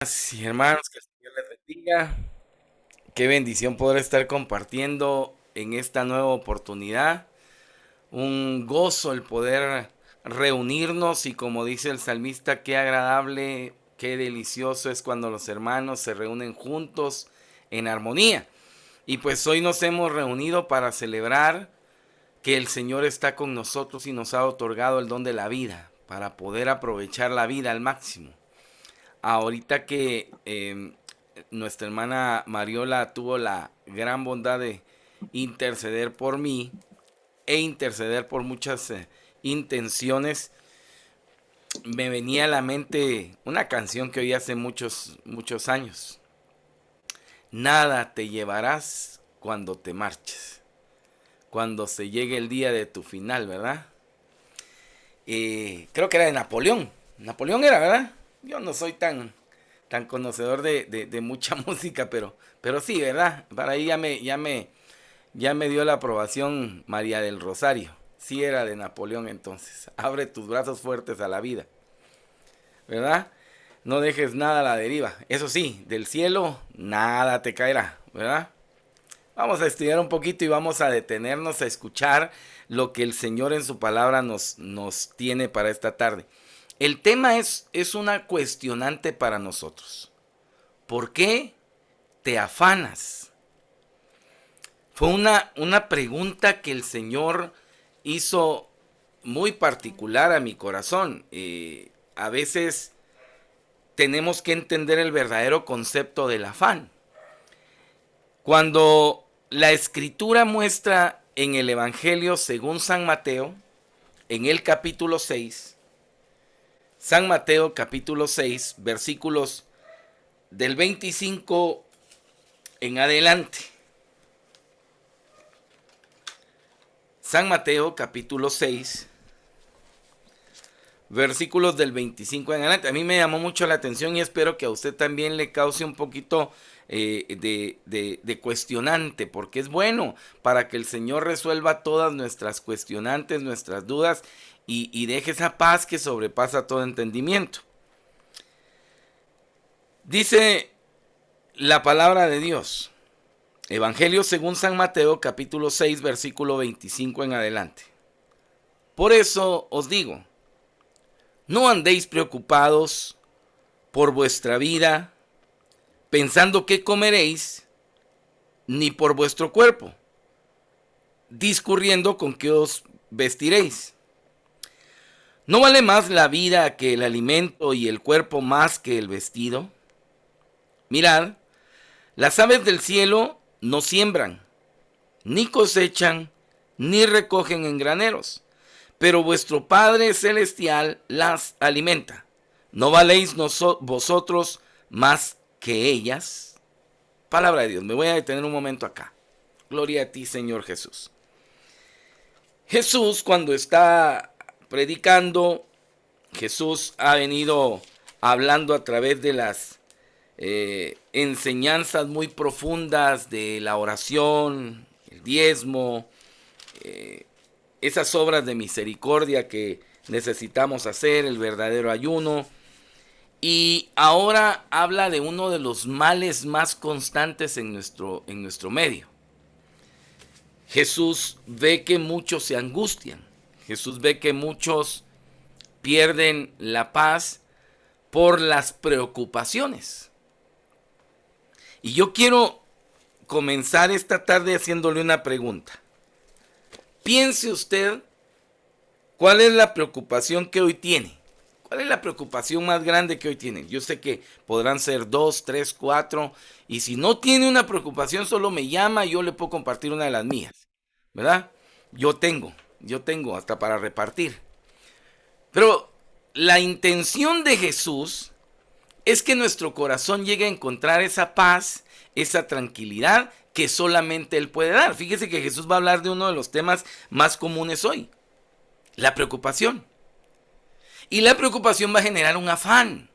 Sí, hermanos, que el Señor les bendiga. Qué bendición poder estar compartiendo en esta nueva oportunidad. Un gozo el poder reunirnos y como dice el salmista, qué agradable, qué delicioso es cuando los hermanos se reúnen juntos en armonía. Y pues hoy nos hemos reunido para celebrar que el Señor está con nosotros y nos ha otorgado el don de la vida para poder aprovechar la vida al máximo. Ahorita que nuestra hermana Mariola tuvo la gran bondad de interceder por mí e interceder por muchas intenciones, me venía a la mente una canción que oí hace muchos años. Nada te llevarás cuando te marches, cuando se llegue el día de tu final, ¿verdad? Creo que era de Napoleón. Napoleón era, ¿verdad? Yo no soy tan conocedor de mucha música, pero sí, ¿verdad? Para ahí ya me dio la aprobación María del Rosario. Sí era de Napoleón entonces. Abre tus brazos fuertes a la vida, ¿verdad? No dejes nada a la deriva. Eso sí, del cielo nada te caerá, ¿verdad? Vamos a estudiar un poquito y vamos a detenernos a escuchar lo que el Señor en su palabra nos tiene para esta tarde. El tema es una cuestionante para nosotros. ¿Por qué te afanas? Fue una pregunta que el Señor hizo muy particular a mi corazón. A veces tenemos que entender el verdadero concepto del afán. Cuando la escritura muestra en el Evangelio según San Mateo, en el capítulo 6, San Mateo capítulo 6, versículos del 25 en adelante. San Mateo capítulo 6, versículos del 25 en adelante. A mí me llamó mucho la atención y espero que a usted también le cause un poquito de cuestionante, porque es bueno para que el Señor resuelva todas nuestras cuestionantes, nuestras dudas y deje esa paz que sobrepasa todo entendimiento. Dice la palabra de Dios, Evangelio según San Mateo capítulo 6 versículo 25 en adelante. Por eso os digo, no andéis preocupados por vuestra vida, pensando qué comeréis, ni por vuestro cuerpo, discurriendo con qué os vestiréis. ¿No vale más la vida que el alimento y el cuerpo más que el vestido? Mirad, las aves del cielo no siembran, ni cosechan, ni recogen en graneros, pero vuestro Padre Celestial las alimenta. ¿No valéis vosotros más que ellas? Palabra de Dios, me voy a detener un momento acá. Gloria a ti, Señor Jesús. Jesús, cuando está predicando, Jesús ha venido hablando a través de las enseñanzas muy profundas de la oración, el diezmo, esas obras de misericordia que necesitamos hacer, el verdadero ayuno. Y ahora habla de uno de los males más constantes en nuestro medio. Jesús ve que muchos se angustian. Jesús ve que muchos pierden la paz por las preocupaciones. Y yo quiero comenzar esta tarde haciéndole una pregunta. Piense usted cuál es la preocupación que hoy tiene. ¿Cuál es la preocupación más grande que hoy tiene? Yo sé que podrán ser 2, 3, 4. Y si no tiene una preocupación, solo me llama y yo le puedo compartir una de las mías. ¿Verdad? Yo tengo hasta para repartir. Pero la intención de Jesús es que nuestro corazón llegue a encontrar esa paz, esa tranquilidad que solamente Él puede dar. Fíjese que Jesús va a hablar de uno de los temas más comunes hoy, la preocupación. Y la preocupación va a generar un afán,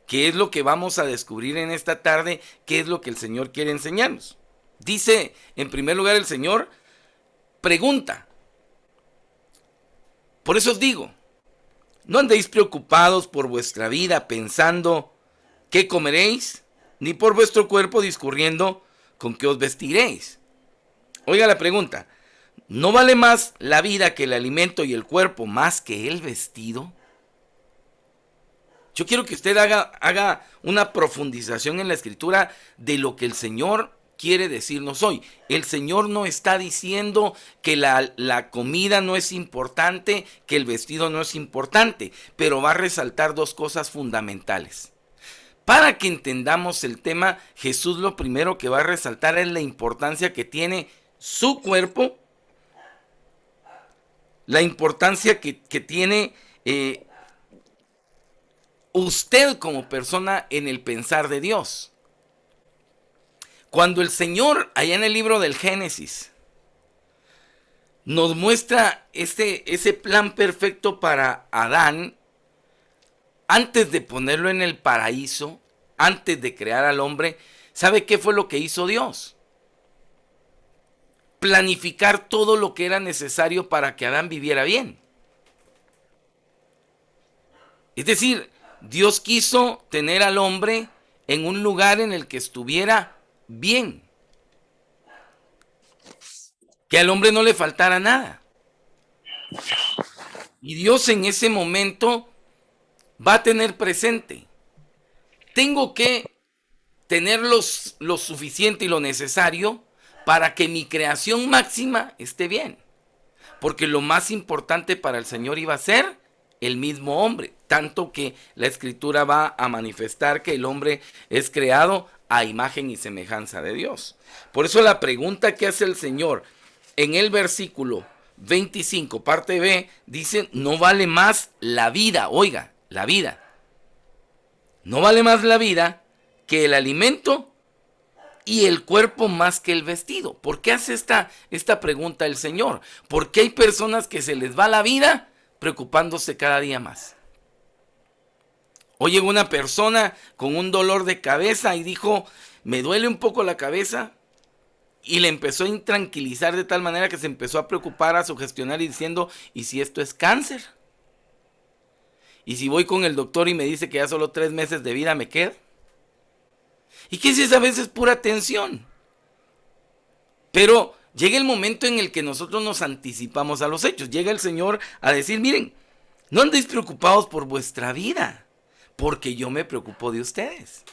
que es lo que vamos a descubrir en esta tarde, que es lo que el Señor quiere enseñarnos. Dice, en primer lugar, el Señor pregunta. Por eso os digo, no andéis preocupados por vuestra vida pensando qué comeréis, ni por vuestro cuerpo discurriendo con qué os vestiréis. Oiga la pregunta, ¿no vale más la vida que el alimento y el cuerpo más que el vestido? Yo quiero que usted haga una profundización en la escritura de lo que el Señor quiere decirnos hoy. El Señor no está diciendo que la comida no es importante, que el vestido no es importante, pero va a resaltar dos cosas fundamentales. Para que entendamos el tema, Jesús lo primero que va a resaltar es la importancia que tiene su cuerpo, la importancia que tiene usted como persona en el pensar de Dios. Cuando el Señor, allá en el libro del Génesis, nos muestra ese plan perfecto para Adán, antes de ponerlo en el paraíso, antes de crear al hombre, ¿sabe qué fue lo que hizo Dios? Planificar todo lo que era necesario para que Adán viviera bien. Es decir, Dios quiso tener al hombre en un lugar en el que estuviera bien. Que al hombre no le faltara nada. Y Dios en ese momento va a tener presente. Tengo que tener lo suficiente y lo necesario para que mi creación máxima esté bien. Porque lo más importante para el Señor iba a ser el mismo hombre, tanto que la escritura va a manifestar que el hombre es creado a imagen y semejanza de Dios. Por eso la pregunta que hace el Señor en el versículo 25, parte B, dice, no vale más la vida, oiga, la vida. No vale más la vida que el alimento y el cuerpo más que el vestido. ¿Por qué hace esta pregunta el Señor? Porque hay personas que se les va la vida preocupándose cada día más. Hoy llegó una persona con un dolor de cabeza y dijo, me duele un poco la cabeza, y le empezó a intranquilizar de tal manera que se empezó a preocupar, a sugestionar y diciendo, ¿y si esto es cáncer? ¿Y si voy con el doctor y me dice que ya solo 3 meses de vida me queda? ¿Y qué es esa? A veces pura tensión. Pero llega el momento en el que nosotros nos anticipamos a los hechos. Llega el Señor a decir, miren, no andéis preocupados por vuestra vida, porque yo me preocupo de ustedes.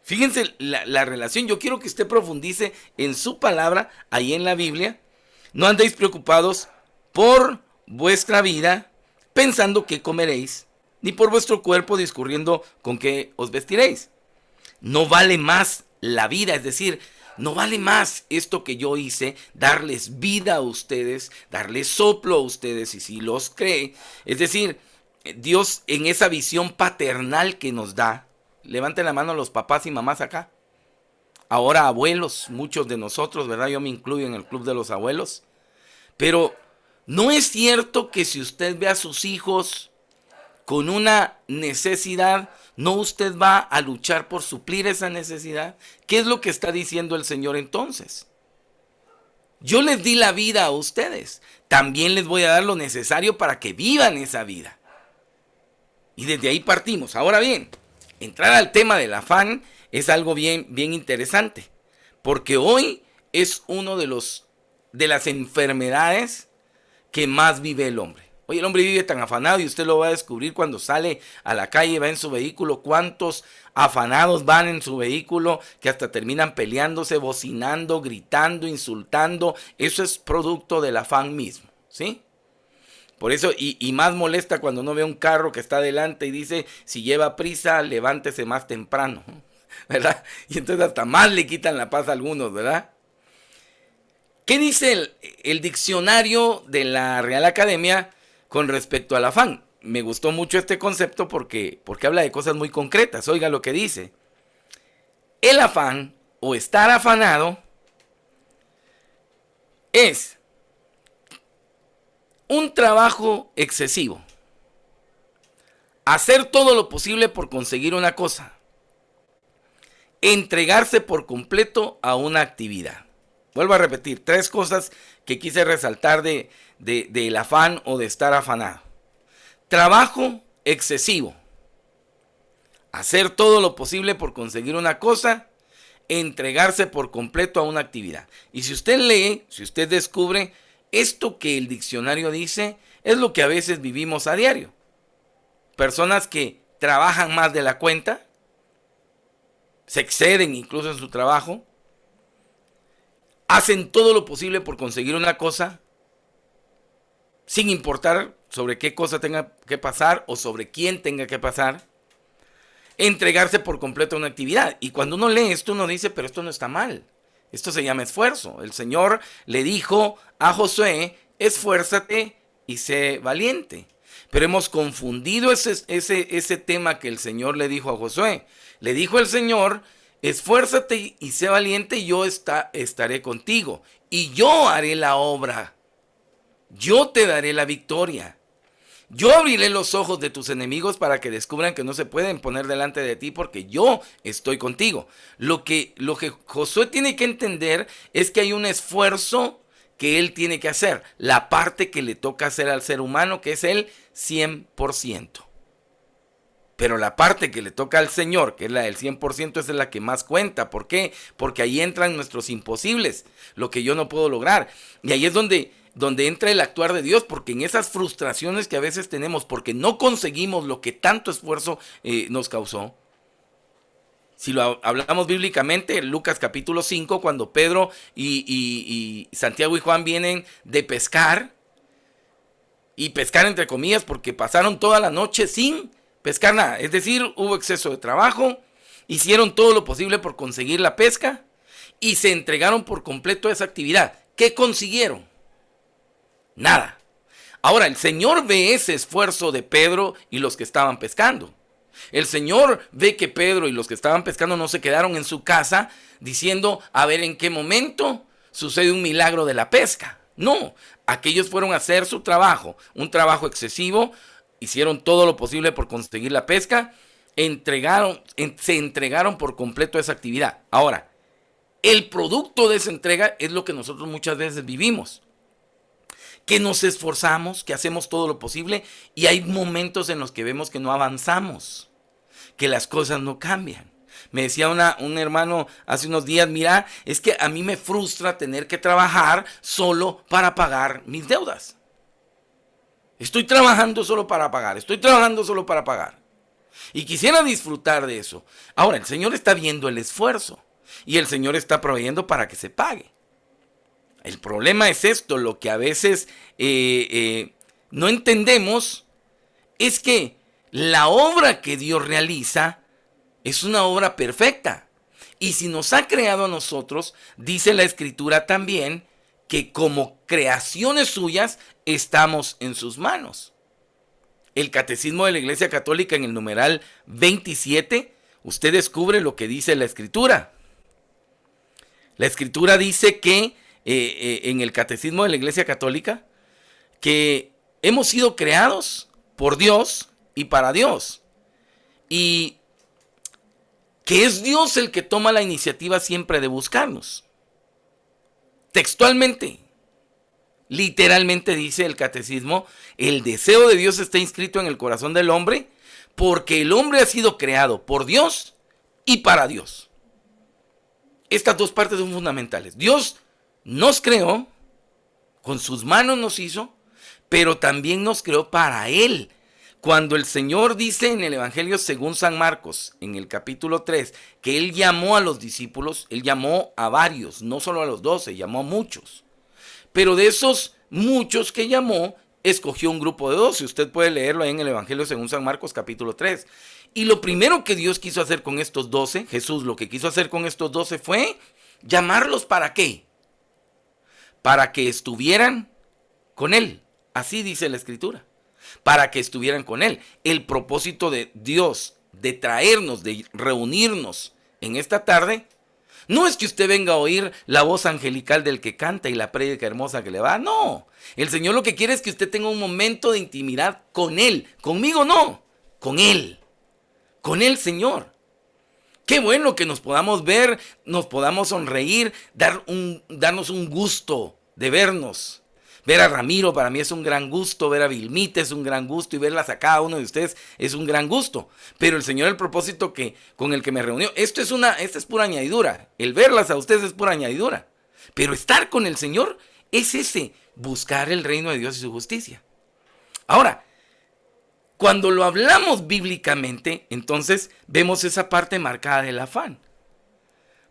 Fíjense la relación. Yo quiero que usted profundice en su palabra, ahí en la Biblia. No andéis preocupados por vuestra vida, pensando qué comeréis, ni por vuestro cuerpo discurriendo con qué os vestiréis. No vale más la vida, es decir, no vale más esto que yo hice, darles vida a ustedes, darles soplo a ustedes, y si los cree. Es decir, Dios en esa visión paternal que nos da, levanten la mano los papás y mamás acá. Ahora abuelos, muchos de nosotros, ¿verdad? Yo me incluyo en el club de los abuelos. Pero no es cierto que si usted ve a sus hijos con una necesidad, no usted va a luchar por suplir esa necesidad. ¿Qué es lo que está diciendo el Señor entonces? Yo les di la vida a ustedes. También les voy a dar lo necesario para que vivan esa vida. Y desde ahí partimos. Ahora bien, entrar al tema del afán es algo bien interesante, porque hoy es uno de las enfermedades que más vive el hombre. Hoy el hombre vive tan afanado, y usted lo va a descubrir cuando sale a la calle, va en su vehículo, cuántos afanados van en su vehículo que hasta terminan peleándose, bocinando, gritando, insultando. Eso es producto del afán mismo, ¿sí? Por eso, y más molesta cuando uno ve un carro que está adelante y dice, si lleva prisa, levántese más temprano, ¿verdad? Y entonces hasta más le quitan la paz a algunos, ¿verdad? ¿Qué dice el diccionario de la Real Academia con respecto al afán? Me gustó mucho este concepto porque habla de cosas muy concretas. Oiga lo que dice. El afán o estar afanado es un trabajo excesivo. Hacer todo lo posible por conseguir una cosa. Entregarse por completo a una actividad. Vuelvo a repetir, 3 cosas que quise resaltar del afán o de estar afanado. Trabajo excesivo. hacer todo lo posible por conseguir una cosa, entregarse por completo a una actividad. Y si usted lee, si usted descubre, esto que el diccionario dice es lo que a veces vivimos a diario. Personas que trabajan más de la cuenta, se exceden incluso en su trabajo, hacen todo lo posible por conseguir una cosa, sin importar sobre qué cosa tenga que pasar o sobre quién tenga que pasar, entregarse por completo a una actividad. Y cuando uno lee esto, uno dice, pero esto no está mal. Esto se llama esfuerzo. El Señor le dijo a Josué, esfuérzate y sé valiente. Pero hemos confundido ese tema que el Señor le dijo a Josué. Le dijo el Señor, esfuérzate y sé valiente, y yo estaré contigo. Y yo haré la obra. Yo te daré la victoria. Yo abriré los ojos de tus enemigos para que descubran que no se pueden poner delante de ti porque yo estoy contigo. Lo que Josué tiene que entender es que hay un esfuerzo que él tiene que hacer. La parte que le toca hacer al ser humano, que es el 100%. Pero la parte que le toca al Señor, que es la del 100%, esa es la que más cuenta. ¿Por qué? Porque ahí entran nuestros imposibles, lo que yo no puedo lograr. Y ahí es donde entra el actuar de Dios, porque en esas frustraciones que a veces tenemos, porque no conseguimos lo que tanto esfuerzo nos causó. Si lo hablamos bíblicamente, Lucas capítulo 5, cuando Pedro y Santiago y Juan vienen de pescar, y pescar entre comillas, porque pasaron toda la noche sin pescar nada. Es decir, hubo exceso de trabajo, hicieron todo lo posible por conseguir la pesca, y se entregaron por completo a esa actividad. ¿Qué consiguieron? Nada. Ahora, el Señor ve ese esfuerzo de Pedro y los que estaban pescando. El Señor ve que Pedro y los que estaban pescando no se quedaron en su casa diciendo, a ver en qué momento sucede un milagro de la pesca. No, aquellos fueron a hacer su trabajo, un trabajo excesivo, hicieron todo lo posible por conseguir la pesca, se entregaron por completo a esa actividad. Ahora, el producto de esa entrega es lo que nosotros muchas veces vivimos. Que nos esforzamos, que hacemos todo lo posible y hay momentos en los que vemos que no avanzamos, que las cosas no cambian. Me decía un hermano hace unos días, mira, es que a mí me frustra tener que trabajar solo para pagar mis deudas. Estoy trabajando solo para pagar, estoy trabajando solo para pagar. Y quisiera disfrutar de eso. Ahora, el Señor está viendo el esfuerzo y el Señor está proveyendo para que se pague. El problema es esto, lo que a veces no entendemos es que la obra que Dios realiza es una obra perfecta. Y si nos ha creado a nosotros, dice la Escritura también que como creaciones suyas estamos en sus manos. El Catecismo de la Iglesia Católica en el numeral 27, usted descubre lo que dice la Escritura. La Escritura dice que en el Catecismo de la Iglesia Católica, que hemos sido creados por Dios y para Dios. Y que es Dios el que toma la iniciativa siempre de buscarnos. Textualmente, literalmente dice el Catecismo, el deseo de Dios está inscrito en el corazón del hombre porque el hombre ha sido creado por Dios y para Dios. Estas dos partes son fundamentales. Dios nos creó, con sus manos nos hizo, pero también nos creó para Él. Cuando el Señor dice en el Evangelio según San Marcos, en el capítulo 3, que Él llamó a los discípulos, Él llamó a varios, no solo a los 12, llamó a muchos. Pero de esos muchos que llamó, escogió un grupo de 12. Usted puede leerlo ahí en el Evangelio según San Marcos, capítulo 3. Y lo primero que Dios quiso hacer con estos 12, Jesús lo que quiso hacer con estos 12 fue llamarlos ¿para qué? Para que estuvieran con Él. Así dice la Escritura. Para que estuvieran con Él. El propósito de Dios de traernos, de reunirnos en esta tarde, no es que usted venga a oír la voz angelical del que canta y la prédica hermosa que le va. No. El Señor lo que quiere es que usted tenga un momento de intimidad con Él. Conmigo no. Con Él. Con el Señor. Qué bueno que nos podamos ver, nos podamos sonreír, darnos un gusto de vernos. Ver a Ramiro para mí es un gran gusto, ver a Vilmita es un gran gusto y verlas a cada uno de ustedes es un gran gusto. Pero el Señor, el propósito con el que me reunió, esta es pura añadidura. El verlas a ustedes es pura añadidura. Pero estar con el Señor es ese, buscar el reino de Dios y su justicia. Ahora, cuando lo hablamos bíblicamente, entonces vemos esa parte marcada del afán.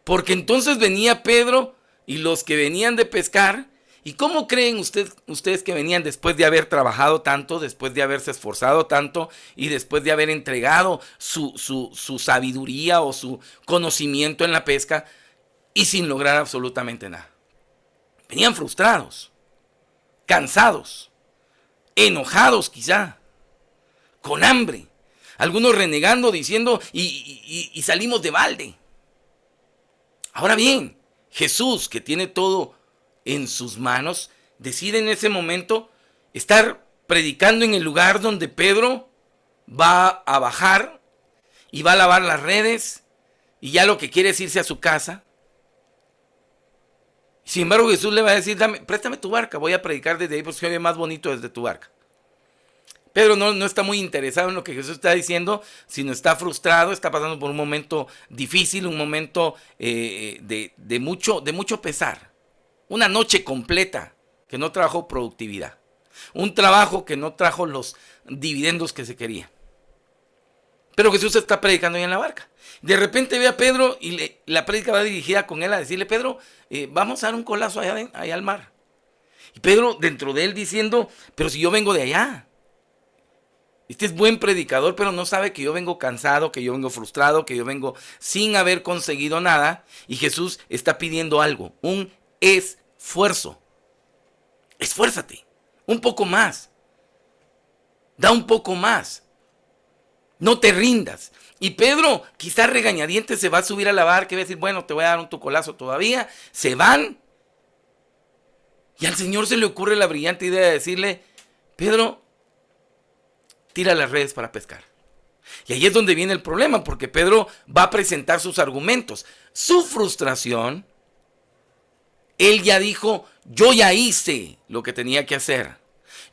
Porque entonces venía Pedro y los que venían de pescar. ¿Y cómo creen ustedes que venían después de haber trabajado tanto, después de haberse esforzado tanto y después de haber entregado su sabiduría o su conocimiento en la pesca y sin lograr absolutamente nada? Venían frustrados, cansados, enojados quizá, con hambre, algunos renegando diciendo y salimos de balde. Ahora bien, Jesús, que tiene todo en sus manos, decide en ese momento estar predicando en el lugar donde Pedro va a bajar y va a lavar las redes y ya lo que quiere es irse a su casa. Sin embargo, Jesús le va a decir, préstame tu barca, voy a predicar desde ahí porque se ve más bonito desde tu barca. Pedro no está muy interesado en lo que Jesús está diciendo, sino está frustrado, está pasando por un momento difícil, un momento de mucho pesar. Una noche completa que no trajo productividad. Un trabajo que no trajo los dividendos que se quería. Pero Jesús está predicando ahí en la barca. De repente ve a Pedro y la prédica va dirigida con él a decirle, Pedro, vamos a dar un colazo allá al mar. Y Pedro dentro de él diciendo, pero si yo vengo de allá. Este es buen predicador, pero no sabe que yo vengo cansado, que yo vengo frustrado, que yo vengo sin haber conseguido nada. Y Jesús está pidiendo algo, un esfuerzo. Esfuérzate, un poco más. Da un poco más. No te rindas. Y Pedro, quizás regañadiente, se va a subir a la barca y va a decir, bueno, te voy a dar un tucolazo todavía. Se van. Y al Señor se le ocurre la brillante idea de decirle, Pedro, tira las redes para pescar. Y ahí es donde viene el problema, porque Pedro va a presentar sus argumentos. Su frustración, él ya dijo, yo ya hice lo que tenía que hacer.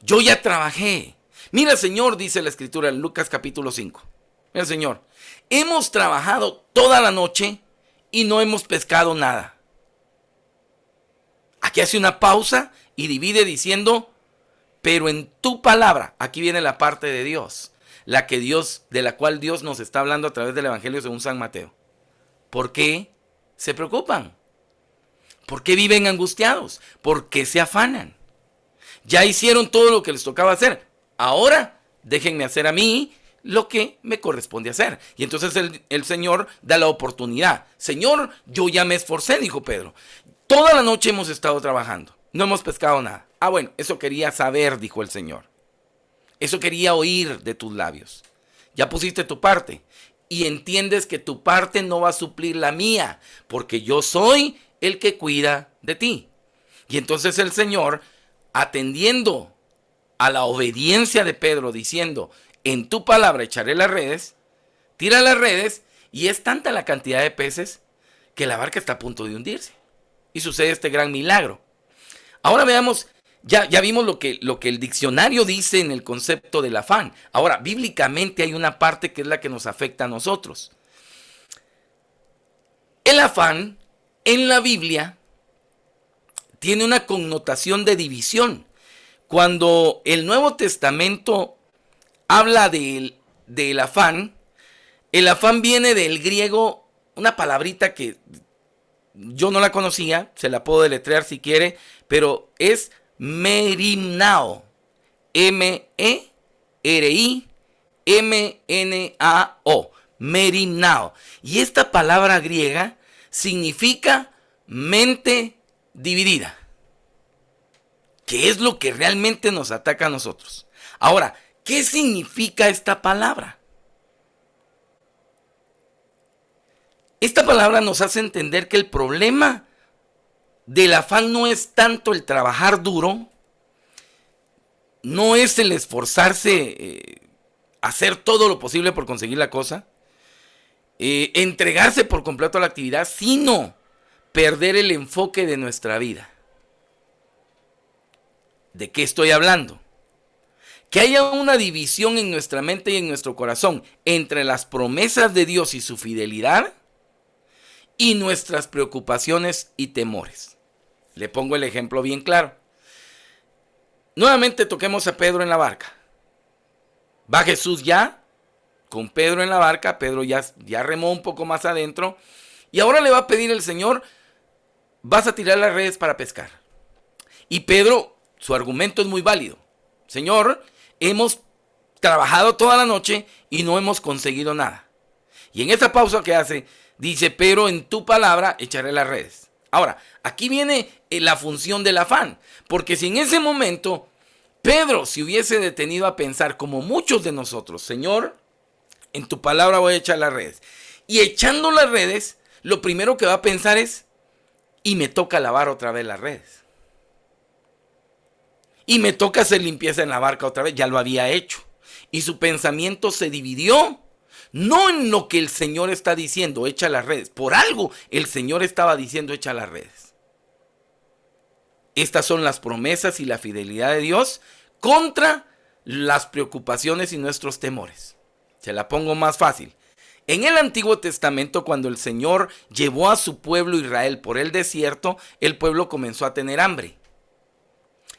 Yo ya trabajé. Mira, Señor, dice la Escritura en Lucas capítulo 5. Mira, Señor, hemos trabajado toda la noche y no hemos pescado nada. Aquí hace una pausa y divide diciendo, pero en tu palabra, aquí viene la parte de Dios, de la cual Dios nos está hablando a través del Evangelio según San Mateo. ¿Por qué se preocupan? ¿Por qué viven angustiados? ¿Por qué se afanan? Ya hicieron todo lo que les tocaba hacer. Ahora déjenme hacer a mí lo que me corresponde hacer. Y entonces el Señor da la oportunidad. Señor, yo ya me esforcé, dijo Pedro. Toda la noche hemos estado trabajando. No hemos pescado nada. Ah, bueno, eso quería saber, dijo el Señor. Eso quería oír de tus labios. Ya pusiste tu parte. Y entiendes que tu parte no va a suplir la mía. Porque yo soy el que cuida de ti. Y entonces el Señor, atendiendo a la obediencia de Pedro, diciendo, en tu palabra echaré las redes, tira las redes, y es tanta la cantidad de peces que la barca está a punto de hundirse. Y sucede este gran milagro. Ahora veamos, ya vimos lo que el diccionario dice en el concepto del afán. Ahora, bíblicamente hay una parte que es la que nos afecta a nosotros. El afán en la Biblia tiene una connotación de división. Cuando el Nuevo Testamento habla del afán, el afán viene del griego, una palabrita que yo no la conocía, se la puedo deletrear si quiere, pero es merimnao. M-E-R-I-M-N-A-O. Merimnao. Y esta palabra griega significa mente dividida, que es lo que realmente nos ataca a nosotros. Ahora, ¿qué significa esta palabra? Esta palabra nos hace entender que el problema del afán no es tanto el trabajar duro, no es el esforzarse, hacer todo lo posible por conseguir la cosa, entregarse por completo a la actividad, sino perder el enfoque de nuestra vida. ¿De qué estoy hablando? Que haya una división en nuestra mente y en nuestro corazón entre las promesas de Dios y su fidelidad y nuestras preocupaciones y temores. Le pongo el ejemplo bien claro. Nuevamente toquemos a Pedro en la barca. Va Jesús ya con Pedro en la barca. Pedro ya remó un poco más adentro. Y ahora le va a pedir el Señor, vas a tirar las redes para pescar. Y Pedro, su argumento es muy válido. Señor, hemos trabajado toda la noche y no hemos conseguido nada. Y en esa pausa que hace, dice, pero en tu palabra echaré las redes. Ahora, aquí viene la función del afán. Porque si en ese momento Pedro se hubiese detenido a pensar como muchos de nosotros, Señor, en tu palabra voy a echar las redes. Y echando las redes, lo primero que va a pensar es, y me toca lavar otra vez las redes. Y me toca hacer limpieza en la barca otra vez, ya lo había hecho. Y su pensamiento se dividió, no en lo que el Señor está diciendo, echa las redes. Por algo el Señor estaba diciendo, echa las redes. Estas son las promesas y la fidelidad de Dios contra las preocupaciones y nuestros temores. Se la pongo más fácil. En el Antiguo Testamento, cuando el Señor llevó a su pueblo Israel por el desierto, el pueblo comenzó a tener hambre.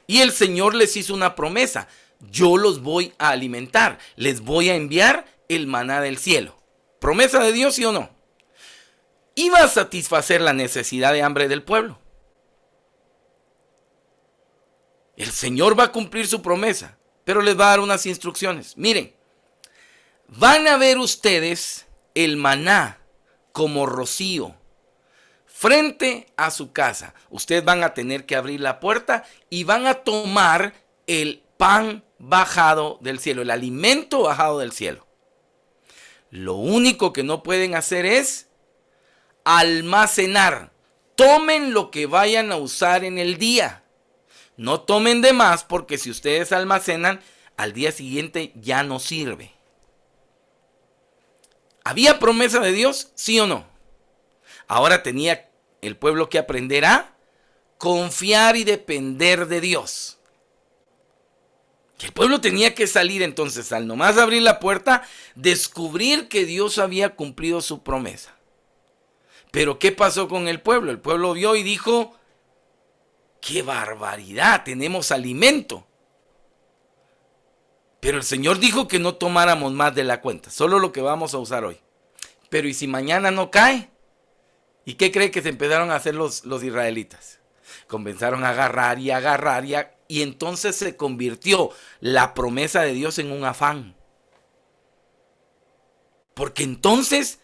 Y el Señor les hizo una promesa. Yo los voy a alimentar. Les voy a enviar el maná del cielo. ¿Promesa de Dios, sí o no? Iba a satisfacer la necesidad de hambre del pueblo. El Señor va a cumplir su promesa, pero les va a dar unas instrucciones. Miren, van a ver ustedes el maná como rocío frente a su casa. Ustedes van a tener que abrir la puerta y van a tomar el pan bajado del cielo, el alimento bajado del cielo. Lo único que no pueden hacer es almacenar. Tomen lo que vayan a usar en el día. No tomen de más, porque si ustedes almacenan, al día siguiente ya no sirve. ¿Había promesa de Dios? ¿Sí o no? Ahora tenía el pueblo que aprender a confiar y depender de Dios. Que el pueblo tenía que salir entonces, al nomás abrir la puerta, descubrir que Dios había cumplido su promesa. Pero ¿qué pasó con el pueblo? El pueblo vio y dijo, ¡qué barbaridad! Tenemos alimento. Pero el Señor dijo que no tomáramos más de la cuenta, solo lo que vamos a usar hoy. Pero ¿y si mañana no cae? ¿Y qué cree que se empezaron a hacer los israelitas? Comenzaron a agarrar y entonces se convirtió la promesa de Dios en un afán. Porque entonces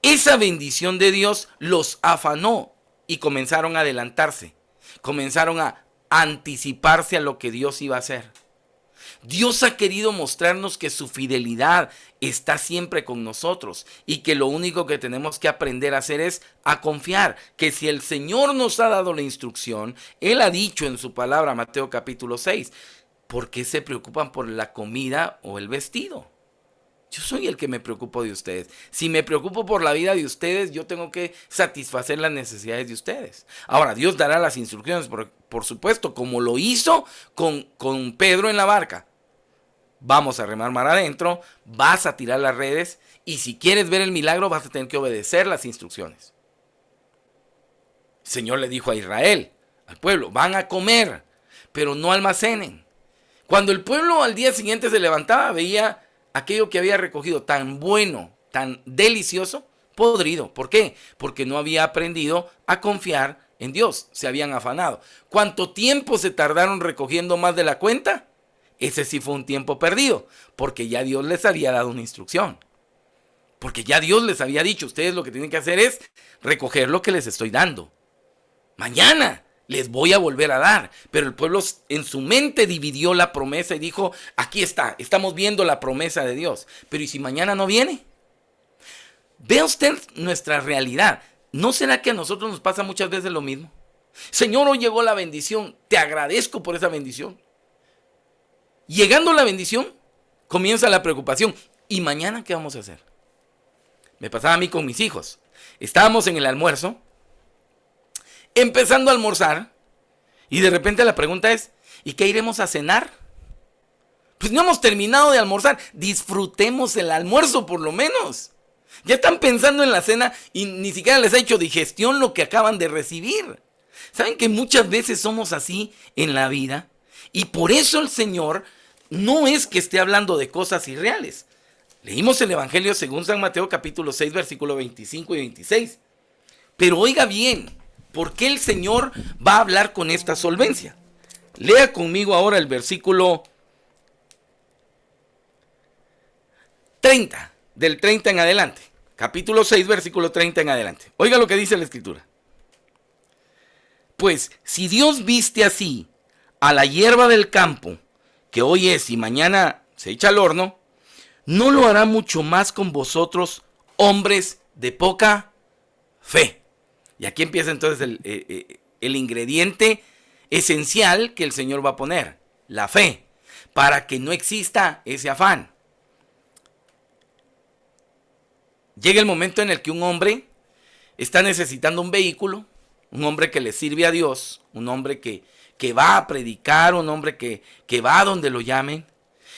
esa bendición de Dios los afanó y comenzaron a adelantarse. Comenzaron a anticiparse a lo que Dios iba a hacer. Dios ha querido mostrarnos que su fidelidad está siempre con nosotros y que lo único que tenemos que aprender a hacer es a confiar, que si el Señor nos ha dado la instrucción, Él ha dicho en su palabra, Mateo capítulo 6, ¿por qué se preocupan por la comida o el vestido? Yo soy el que me preocupo de ustedes. Si me preocupo por la vida de ustedes, yo tengo que satisfacer las necesidades de ustedes. Ahora, Dios dará las instrucciones, por supuesto, como lo hizo con Pedro en la barca. Vamos a remar mar adentro, vas a tirar las redes y si quieres ver el milagro vas a tener que obedecer las instrucciones. El Señor le dijo a Israel, al pueblo, van a comer, pero no almacenen. Cuando el pueblo al día siguiente se levantaba, veía aquello que había recogido tan bueno, tan delicioso, podrido. ¿Por qué? Porque no había aprendido a confiar en Dios. Se habían afanado. ¿Cuánto tiempo se tardaron recogiendo más de la cuenta? Ese sí fue un tiempo perdido, porque ya Dios les había dado una instrucción. Porque ya Dios les había dicho, ustedes lo que tienen que hacer es recoger lo que les estoy dando. Mañana les voy a volver a dar. Pero el pueblo en su mente dividió la promesa y dijo, aquí está, estamos viendo la promesa de Dios. Pero ¿y si mañana no viene? Vea usted nuestra realidad. ¿No será que a nosotros nos pasa muchas veces lo mismo? Señor, hoy llegó la bendición, te agradezco por esa bendición. Llegando la bendición, comienza la preocupación. ¿Y mañana qué vamos a hacer? Me pasaba a mí con mis hijos. Estábamos en el almuerzo, empezando a almorzar, y de repente la pregunta es, ¿Y qué iremos a cenar? Pues no hemos terminado de almorzar. Disfrutemos el almuerzo por lo menos. Ya están pensando en la cena y ni siquiera les ha hecho digestión lo que acaban de recibir. ¿Saben que muchas veces somos así en la vida? Y por eso el Señor no es que esté hablando de cosas irreales. Leímos el Evangelio según San Mateo capítulo 6, versículo 25 y 26. Pero oiga bien, ¿por qué el Señor va a hablar con esta solvencia? Lea conmigo ahora el versículo 30, del 30 en adelante. Capítulo 6, versículo 30 en adelante. Oiga lo que dice la Escritura. Pues si Dios viste así a la hierba del campo, que hoy es y mañana se echa al horno, ¿no lo hará mucho más con vosotros, hombres de poca fe? Y aquí empieza entonces el ingrediente esencial que el Señor va a poner, la fe, para que no exista ese afán. Llega el momento en el que un hombre está necesitando un vehículo, un hombre que le sirve a Dios, un hombre que va a predicar, un hombre que va a donde lo llamen,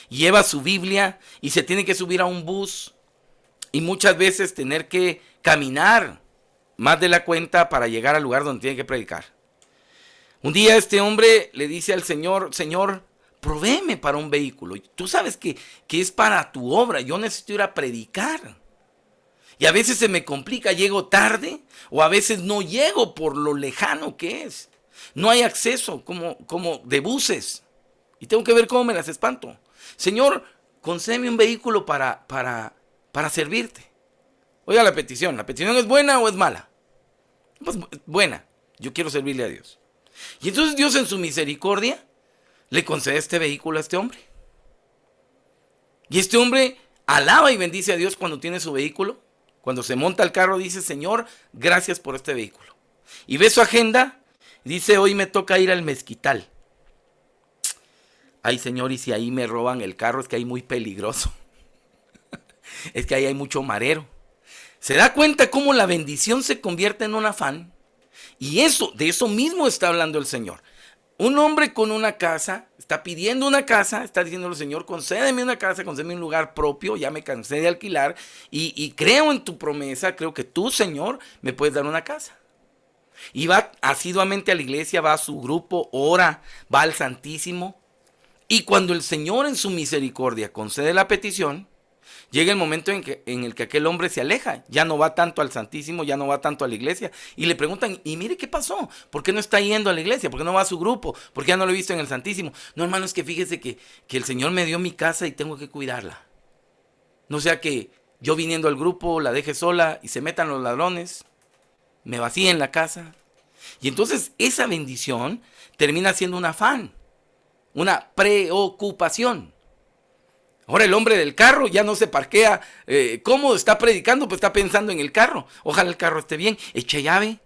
lleva su Biblia y se tiene que subir a un bus y muchas veces tener que caminar más de la cuenta para llegar al lugar donde tiene que predicar. Un día este hombre le dice al Señor: Señor, provéeme para un vehículo. Tú sabes que es para tu obra, yo necesito ir a predicar. Y a veces se me complica, llego tarde o a veces no llego por lo lejano que es. No hay acceso como de buses y tengo que ver cómo me las espanto. Señor, concédeme un vehículo para servirte. Oiga ¿la petición es buena o es mala? Pues buena, yo quiero servirle a Dios. Y entonces Dios en su misericordia le concede este vehículo a este hombre. Y este hombre alaba y bendice a Dios cuando tiene su vehículo. Cuando se monta al carro dice: Señor, gracias por este vehículo. Y ve su agenda, dice: hoy me toca ir al mezquital. Ay, Señor, y si ahí me roban el carro, es que ahí muy peligroso. Es que ahí hay mucho marero. ¿Se da cuenta cómo la bendición se convierte en un afán? Y de eso mismo está hablando el Señor. Un hombre con una casa, está pidiendo una casa, está diciéndole: Señor, concédeme una casa, concédeme un lugar propio, ya me cansé de alquilar y creo en tu promesa, creo que tú, Señor, me puedes dar una casa. Y va asiduamente a la iglesia, va a su grupo, ora, va al Santísimo. Y cuando el Señor en su misericordia concede la petición, llega el momento en el que aquel hombre se aleja, ya no va tanto al Santísimo, ya no va tanto a la iglesia, y le preguntan: y mire qué pasó, ¿por qué no está yendo a la iglesia? ¿Por qué no va a su grupo? ¿Por qué ya no lo he visto en el Santísimo? No, hermano, es que fíjese que el Señor me dio mi casa y tengo que cuidarla. No sea que yo viniendo al grupo la deje sola y se metan los ladrones, me vacíen la casa. Y entonces esa bendición termina siendo un afán, una preocupación. Ahora el hombre del carro ya no se parquea cómodo, está predicando, pues está pensando en el carro. Ojalá el carro esté bien, eche llave.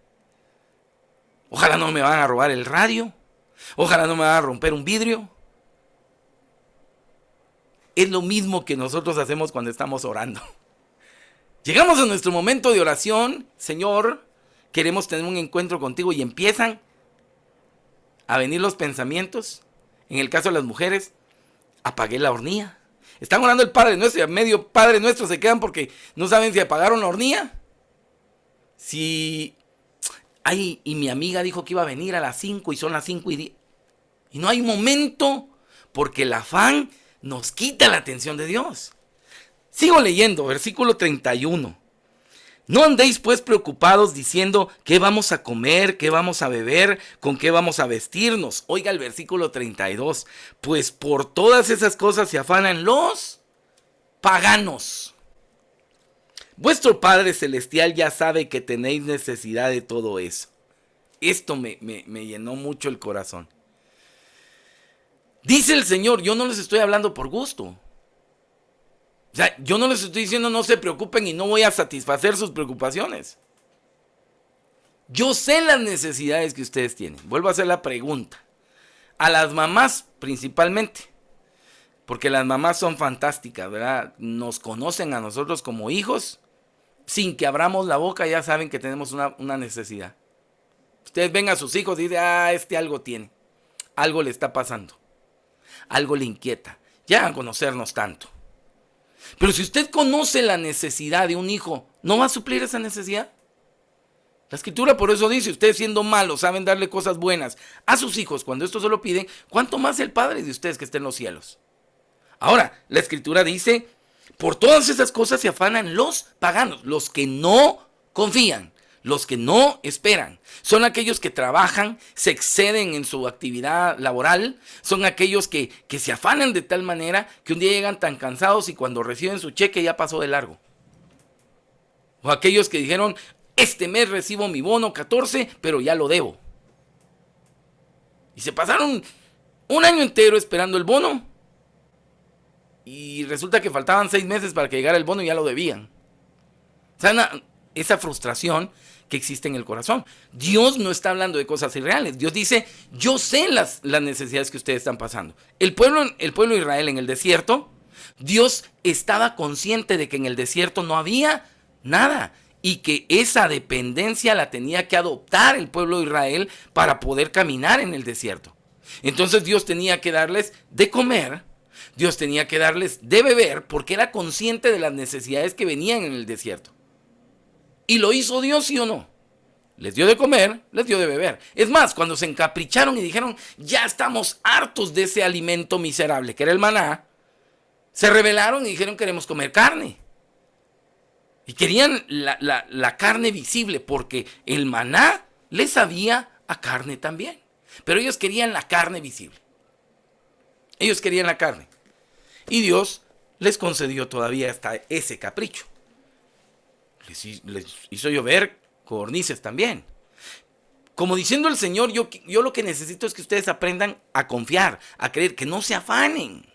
Ojalá no me van a robar el radio. Ojalá no me van a romper un vidrio. Es lo mismo que nosotros hacemos cuando estamos orando. Llegamos a nuestro momento de oración: Señor, queremos tener un encuentro contigo, y empiezan a venir los pensamientos. En el caso de las mujeres: apagué la hornilla. Están orando el Padre Nuestro y a medio Padre Nuestro se quedan porque no saben si apagaron la hornilla. Y mi amiga dijo que iba a venir a las 5 y son las 5:10. Y no hay momento porque el afán nos quita la atención de Dios. Sigo leyendo, versículo 31. No andéis pues preocupados diciendo: ¿qué vamos a comer? ¿Qué vamos a beber? ¿Con qué vamos a vestirnos? Oiga el versículo 32. Pues por todas esas cosas se afanan los paganos. Vuestro Padre Celestial ya sabe que tenéis necesidad de todo eso. Esto me llenó mucho el corazón. Dice el Señor: yo no les estoy hablando por gusto. O sea, yo no les estoy diciendo no se preocupen y no voy a satisfacer sus preocupaciones. Yo sé las necesidades que ustedes tienen. Vuelvo a hacer la pregunta. A las mamás principalmente. Porque las mamás son fantásticas, ¿verdad? Nos conocen a nosotros como hijos. Sin que abramos la boca ya saben que tenemos una necesidad. Ustedes ven a sus hijos y dicen: este algo tiene. algo le está pasando. Algo le inquieta. Ya a conocernos tanto. Pero si usted conoce la necesidad de un hijo, ¿no va a suplir esa necesidad? La Escritura por eso dice, ustedes siendo malos saben darle cosas buenas a sus hijos cuando estos se lo piden, ¿cuánto más el Padre de ustedes que está en los cielos? Ahora, la Escritura dice, por todas esas cosas se afanan los paganos, los que no confían, los que no esperan. Son aquellos que trabajan, se exceden en su actividad laboral, son aquellos que se afanan de tal manera que un día llegan tan cansados y cuando reciben su cheque ya pasó de largo. O aquellos que dijeron, este mes recibo mi bono 14, pero ya lo debo. Y se pasaron un año entero esperando el bono. Y resulta que faltaban 6 meses para que llegara el bono y ya lo debían. ¿Saben esa frustración que existe en el corazón? Dios no está hablando de cosas irreales. Dios dice, yo sé las necesidades que ustedes están pasando. El pueblo de Israel en el desierto, Dios estaba consciente de que en el desierto no había nada. Y que esa dependencia la tenía que adoptar el pueblo de Israel para poder caminar en el desierto. Entonces Dios tenía que darles de comer, Dios tenía que darles de beber, porque era consciente de las necesidades que venían en el desierto. ¿Y lo hizo Dios, sí o no? Les dio de comer, les dio de beber. Es más, cuando se encapricharon y dijeron, ya estamos hartos de ese alimento miserable, que era el maná, se rebelaron y dijeron, queremos comer carne. Y querían la carne visible porque el maná les sabía a carne también. Pero ellos querían la carne visible. Ellos querían la carne. Y Dios les concedió todavía hasta ese capricho. Les hizo llover codornices también. Como diciendo el Señor, yo lo que necesito es que ustedes aprendan a confiar, a creer, que no se afanen.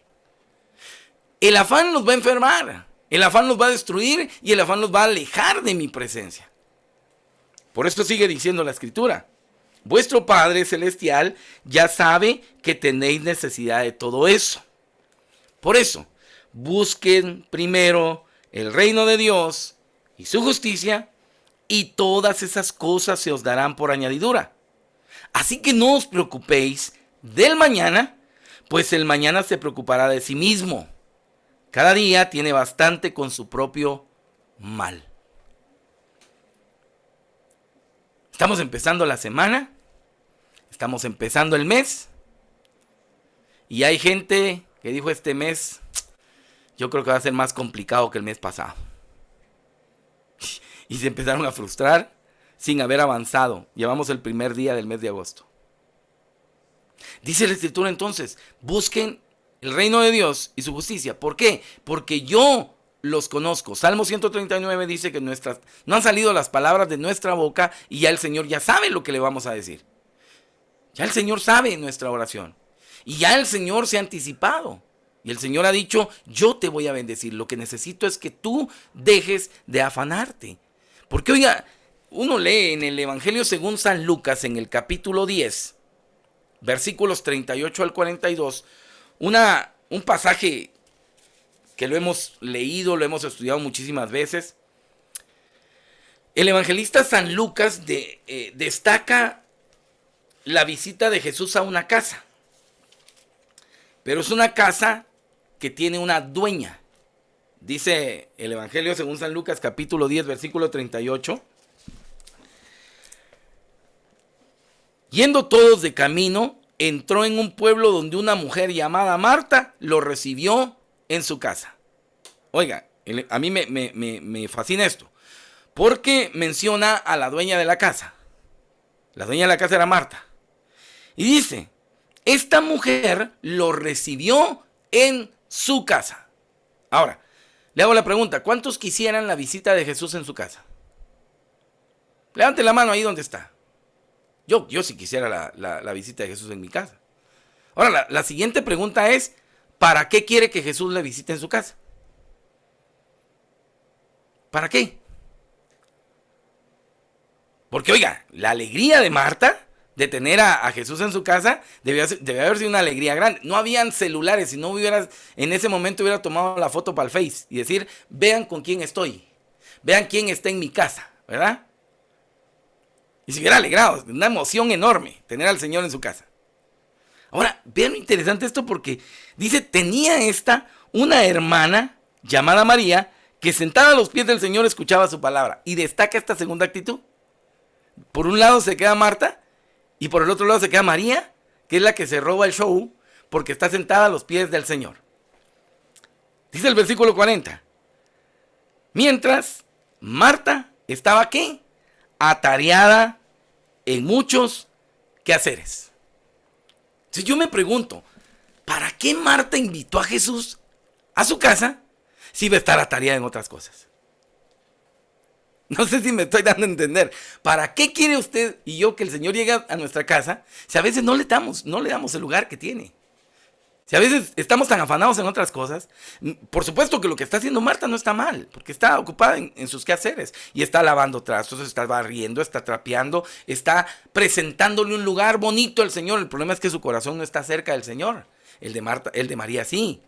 El afán nos va a enfermar. El afán los va a destruir y el afán los va a alejar de mi presencia. Por esto sigue diciendo la Escritura. Vuestro Padre Celestial ya sabe que tenéis necesidad de todo eso. Por eso, busquen primero el reino de Dios y su justicia y todas esas cosas se os darán por añadidura. Así que no os preocupéis del mañana, pues el mañana se preocupará de sí mismo. Cada día tiene bastante con su propio mal. Estamos empezando la semana, estamos empezando el mes, y hay gente que dijo este mes, yo creo que va a ser más complicado que el mes pasado. Y se empezaron a frustrar sin haber avanzado. Llevamos el primer día del mes de agosto. Dice la Escritura entonces, busquen el reino de Dios y su justicia. ¿Por qué? Porque yo los conozco. Salmo 139 dice que no han salido las palabras de nuestra boca y ya el Señor ya sabe lo que le vamos a decir. Ya el Señor sabe nuestra oración. Y ya el Señor se ha anticipado. Y el Señor ha dicho, yo te voy a bendecir. Lo que necesito es que tú dejes de afanarte. Porque oiga, uno lee en el Evangelio según San Lucas en el capítulo 10, versículos 38 al 42, un pasaje que lo hemos leído, lo hemos estudiado muchísimas veces. El evangelista San Lucas destaca la visita de Jesús a una casa. Pero es una casa que tiene una dueña. Dice el Evangelio según San Lucas, capítulo 10, versículo 38. Yendo todos de camino, entró en un pueblo donde una mujer llamada Marta lo recibió en su casa. Oiga, a mí me fascina esto, porque menciona a la dueña de la casa. La dueña de la casa era Marta. Y dice, esta mujer lo recibió en su casa. Ahora, le hago la pregunta, ¿cuántos quisieran la visita de Jesús en su casa? Levante la mano ahí donde está. Yo sí quisiera la visita de Jesús en mi casa. Ahora, la siguiente pregunta es, ¿para qué quiere que Jesús le visite en su casa? ¿Para qué? Porque, oiga, la alegría de Marta de tener a Jesús en su casa debe haber sido una alegría grande. No habían celulares, si no hubieras, en ese momento hubiera tomado la foto para el Face y decir, vean con quién estoy, vean quién está en mi casa, ¿verdad? Y se hubiera alegrado, una emoción enorme tener al Señor en su casa. Ahora, vean lo interesante esto porque dice, tenía esta una hermana llamada María que sentada a los pies del Señor escuchaba su palabra. Y destaca esta segunda actitud. Por un lado se queda Marta y por el otro lado se queda María, que es la que se roba el show porque está sentada a los pies del Señor. Dice el versículo 40. Mientras Marta estaba ¿qué? Atareada en muchos quehaceres. Entonces yo me pregunto, ¿para qué Marta invitó a Jesús a su casa si iba a estar atareada en otras cosas? No sé si me estoy dando a entender. ¿Para qué quiere usted y yo que el Señor llegue a nuestra casa si a veces no le damos el lugar que tiene? Si a veces estamos tan afanados en otras cosas, por supuesto que lo que está haciendo Marta no está mal, porque está ocupada en sus quehaceres y está lavando trastos, está barriendo, está trapeando, está presentándole un lugar bonito al Señor. El problema es que su corazón no está cerca del Señor. El de Marta, el de María sí.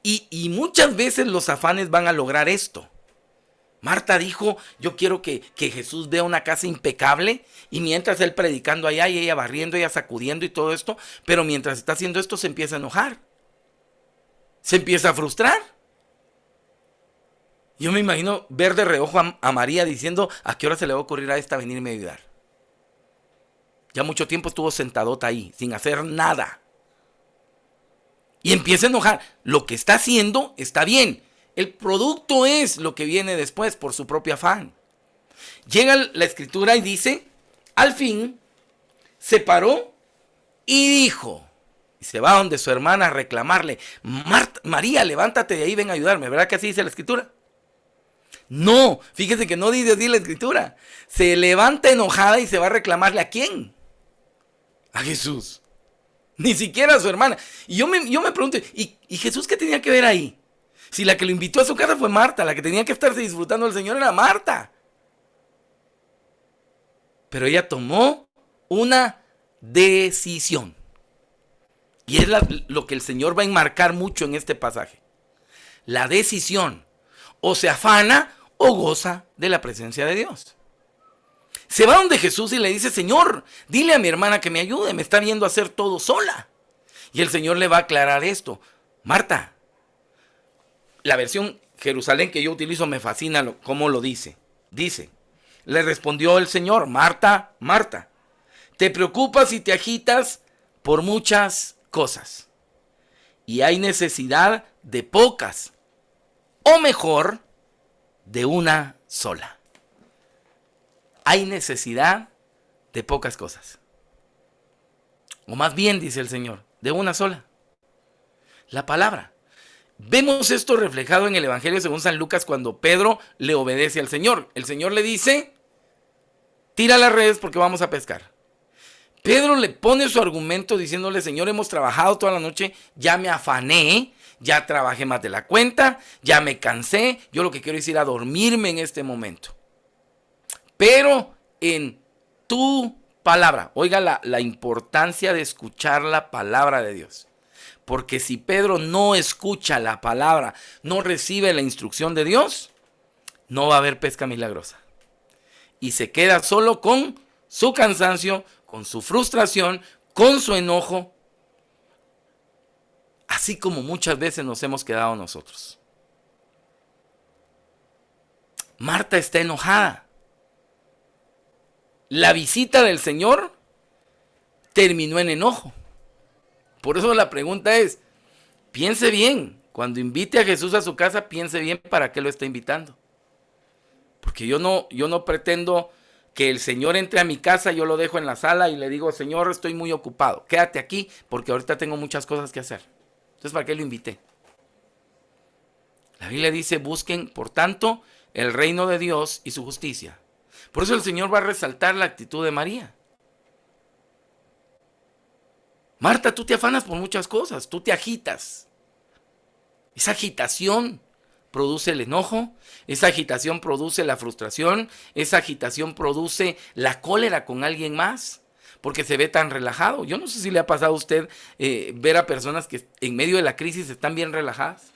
Y muchas veces los afanes van a lograr esto. Marta dijo, yo quiero que Jesús vea una casa impecable, y mientras él predicando allá y ella barriendo, ella sacudiendo y todo esto, pero mientras está haciendo esto se empieza a enojar, se empieza a frustrar. Yo me imagino ver de reojo a María diciendo, ¿a qué hora se le va a ocurrir a esta venirme a ayudar? Ya mucho tiempo estuvo sentadota ahí, sin hacer nada. Y empieza a enojar. Lo que está haciendo está bien. El producto es lo que viene después por su propio afán. Llega la escritura y dice, al fin se paró y dijo, y se va donde su hermana a reclamarle, María, levántate de ahí, ven a ayudarme. ¿Verdad que así dice la escritura? No, fíjese que no dice así la escritura. Se levanta enojada y se va a reclamarle ¿a quién? A Jesús. Ni siquiera a su hermana. Y yo me pregunto, ¿y Jesús qué tenía que ver ahí? Si la que lo invitó a su casa fue Marta, la que tenía que estarse disfrutando del Señor era Marta. Pero ella tomó una decisión. Y es lo que el Señor va a enmarcar mucho en este pasaje. La decisión. O se afana o goza de la presencia de Dios. Se va donde Jesús y le dice, Señor, dile a mi hermana que me ayude, me está viendo hacer todo sola. Y el Señor le va a aclarar esto. Marta, la versión Jerusalén que yo utilizo me fascina cómo lo dice. Dice, le respondió el Señor, Marta, Marta, te preocupas y te agitas por muchas cosas. Y hay necesidad de pocas, o mejor, de una sola. Hay necesidad de pocas cosas. O más bien, dice el Señor, de una sola. La palabra. Vemos esto reflejado en el Evangelio según San Lucas cuando Pedro le obedece al Señor. El Señor le dice, tira las redes porque vamos a pescar. Pedro le pone su argumento diciéndole, Señor, hemos trabajado toda la noche, ya me afané, ya trabajé más de la cuenta, ya me cansé, yo lo que quiero es ir a dormirme en este momento. Pero en tu palabra, oiga la importancia de escuchar la palabra de Dios. Porque si Pedro no escucha la palabra, no recibe la instrucción de Dios, no va a haber pesca milagrosa. Y se queda solo con su cansancio, con su frustración, con su enojo, así como muchas veces nos hemos quedado nosotros. Marta está enojada. La visita del Señor terminó en enojo. Por eso la pregunta es, piense bien, cuando invite a Jesús a su casa, piense bien para qué lo está invitando. Porque yo no pretendo que el Señor entre a mi casa, yo lo dejo en la sala y le digo, Señor, estoy muy ocupado, quédate aquí porque ahorita tengo muchas cosas que hacer. Entonces, ¿para qué lo invité? La Biblia dice, busquen, por tanto, el reino de Dios y su justicia. Por eso el Señor va a resaltar la actitud de María. Marta, tú te afanas por muchas cosas, tú te agitas. Esa agitación produce el enojo, esa agitación produce la frustración, esa agitación produce la cólera con alguien más, porque se ve tan relajado. Yo no sé si le ha pasado a usted ver a personas que en medio de la crisis están bien relajadas.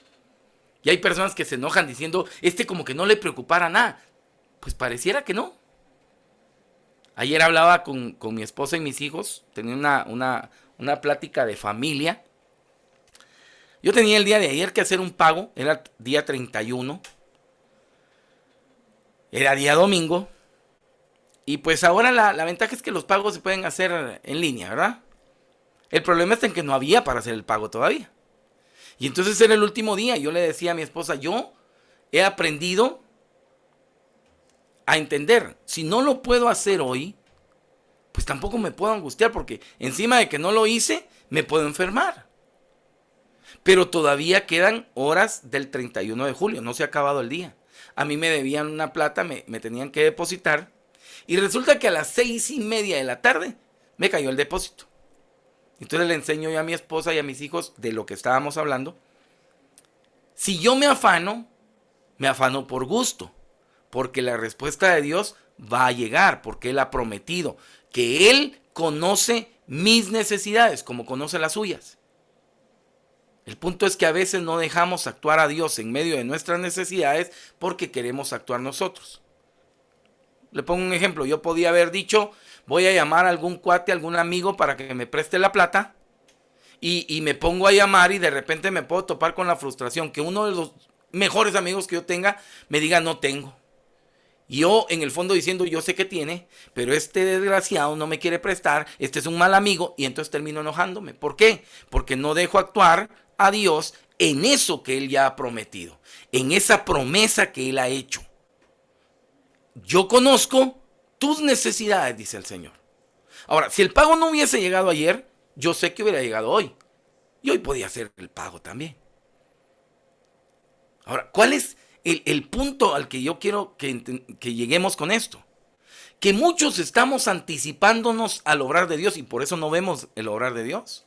Y hay personas que se enojan diciendo, como que no le preocupara nada. Pues pareciera que no. Ayer hablaba con mi esposa y mis hijos, tenía una plática de familia. Yo tenía el día de ayer que hacer un pago, era día 31, era día domingo, y pues ahora la ventaja es que los pagos se pueden hacer en línea, ¿verdad? El problema está en que no había para hacer el pago todavía. Y entonces era el último día, yo le decía a mi esposa, yo he aprendido a entender, si no lo puedo hacer hoy, pues tampoco me puedo angustiar, porque encima de que no lo hice, me puedo enfermar. Pero todavía quedan horas del 31 de julio, no se ha acabado el día. A mí me debían una plata, me tenían que depositar, y resulta que a las 6:30 de la tarde me cayó el depósito. Entonces le enseño yo a mi esposa y a mis hijos de lo que estábamos hablando. Si yo me afano por gusto, porque la respuesta de Dios va a llegar, porque Él ha prometido que Él conoce mis necesidades como conoce las suyas. El punto es que a veces no dejamos actuar a Dios en medio de nuestras necesidades porque queremos actuar nosotros. Le pongo un ejemplo, yo podía haber dicho, voy a llamar a algún cuate, a algún amigo para que me preste la plata, y me pongo a llamar y de repente me puedo topar con la frustración que uno de los mejores amigos que yo tenga me diga no tengo. Y yo en el fondo diciendo yo sé que tiene, pero este desgraciado no me quiere prestar, este es un mal amigo, y entonces termino enojándome. ¿Por qué? Porque no dejo actuar a Dios en eso que Él ya ha prometido, en esa promesa que Él ha hecho. Yo conozco tus necesidades, dice el Señor. Ahora, si el pago no hubiese llegado ayer, yo sé que hubiera llegado hoy. Y hoy podía hacer el pago también. Ahora, ¿cuál es el punto al que yo quiero que lleguemos con esto? Que muchos estamos anticipándonos al obrar de Dios y por eso no vemos el obrar de Dios.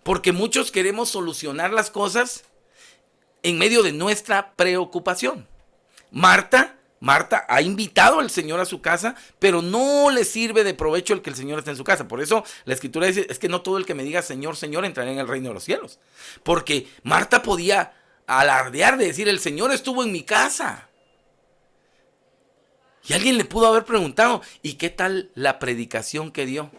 Porque muchos queremos solucionar las cosas en medio de nuestra preocupación. Marta ha invitado al Señor a su casa, pero no le sirve de provecho el que el Señor esté en su casa. Por eso la Escritura dice, es que no todo el que me diga Señor, Señor entrará en el reino de los cielos. Porque Marta podía alardear de decir, el Señor estuvo en mi casa. Y alguien le pudo haber preguntado, ¿y qué tal la predicación que dio?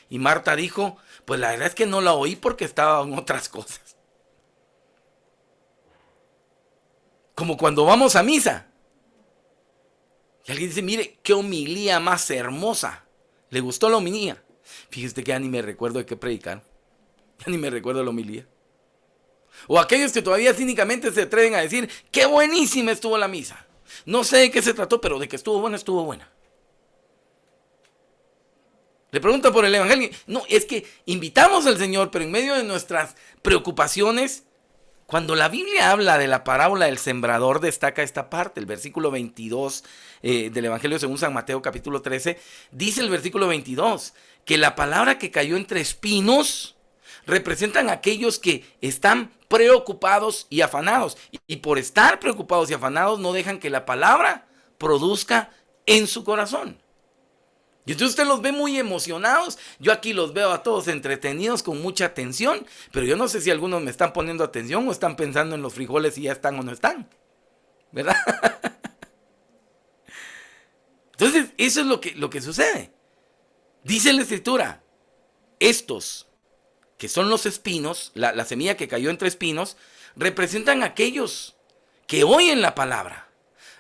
Y Marta dijo, pues la verdad es que no la oí porque estaba en otras cosas. Como cuando vamos a misa. Y alguien dice, mire, qué homilía más hermosa. ¿Le gustó la homilía? Fíjese que ya ni me recuerdo de qué predicar. Ya ni me recuerdo la homilía. O aquellos que todavía cínicamente se atreven a decir, qué buenísima estuvo la misa. No sé de qué se trató, pero de que estuvo buena, estuvo buena. Le pregunta por el evangelio. No, es que invitamos al Señor, pero en medio de nuestras preocupaciones, cuando la Biblia habla de la parábola del sembrador, destaca esta parte, el versículo 22 del Evangelio según San Mateo capítulo 13, dice el versículo 22, que la palabra que cayó entre espinos representan a aquellos que están preocupados y afanados. Y por estar preocupados y afanados no dejan que la palabra produzca en su corazón. Y entonces usted los ve muy emocionados. Yo aquí los veo a todos entretenidos con mucha atención, pero yo no sé si algunos me están poniendo atención o están pensando en los frijoles si ya están o no están, ¿verdad? Entonces eso es lo que sucede. Dice la Escritura, estos que son los espinos, la semilla que cayó entre espinos, representan a aquellos que oyen la palabra,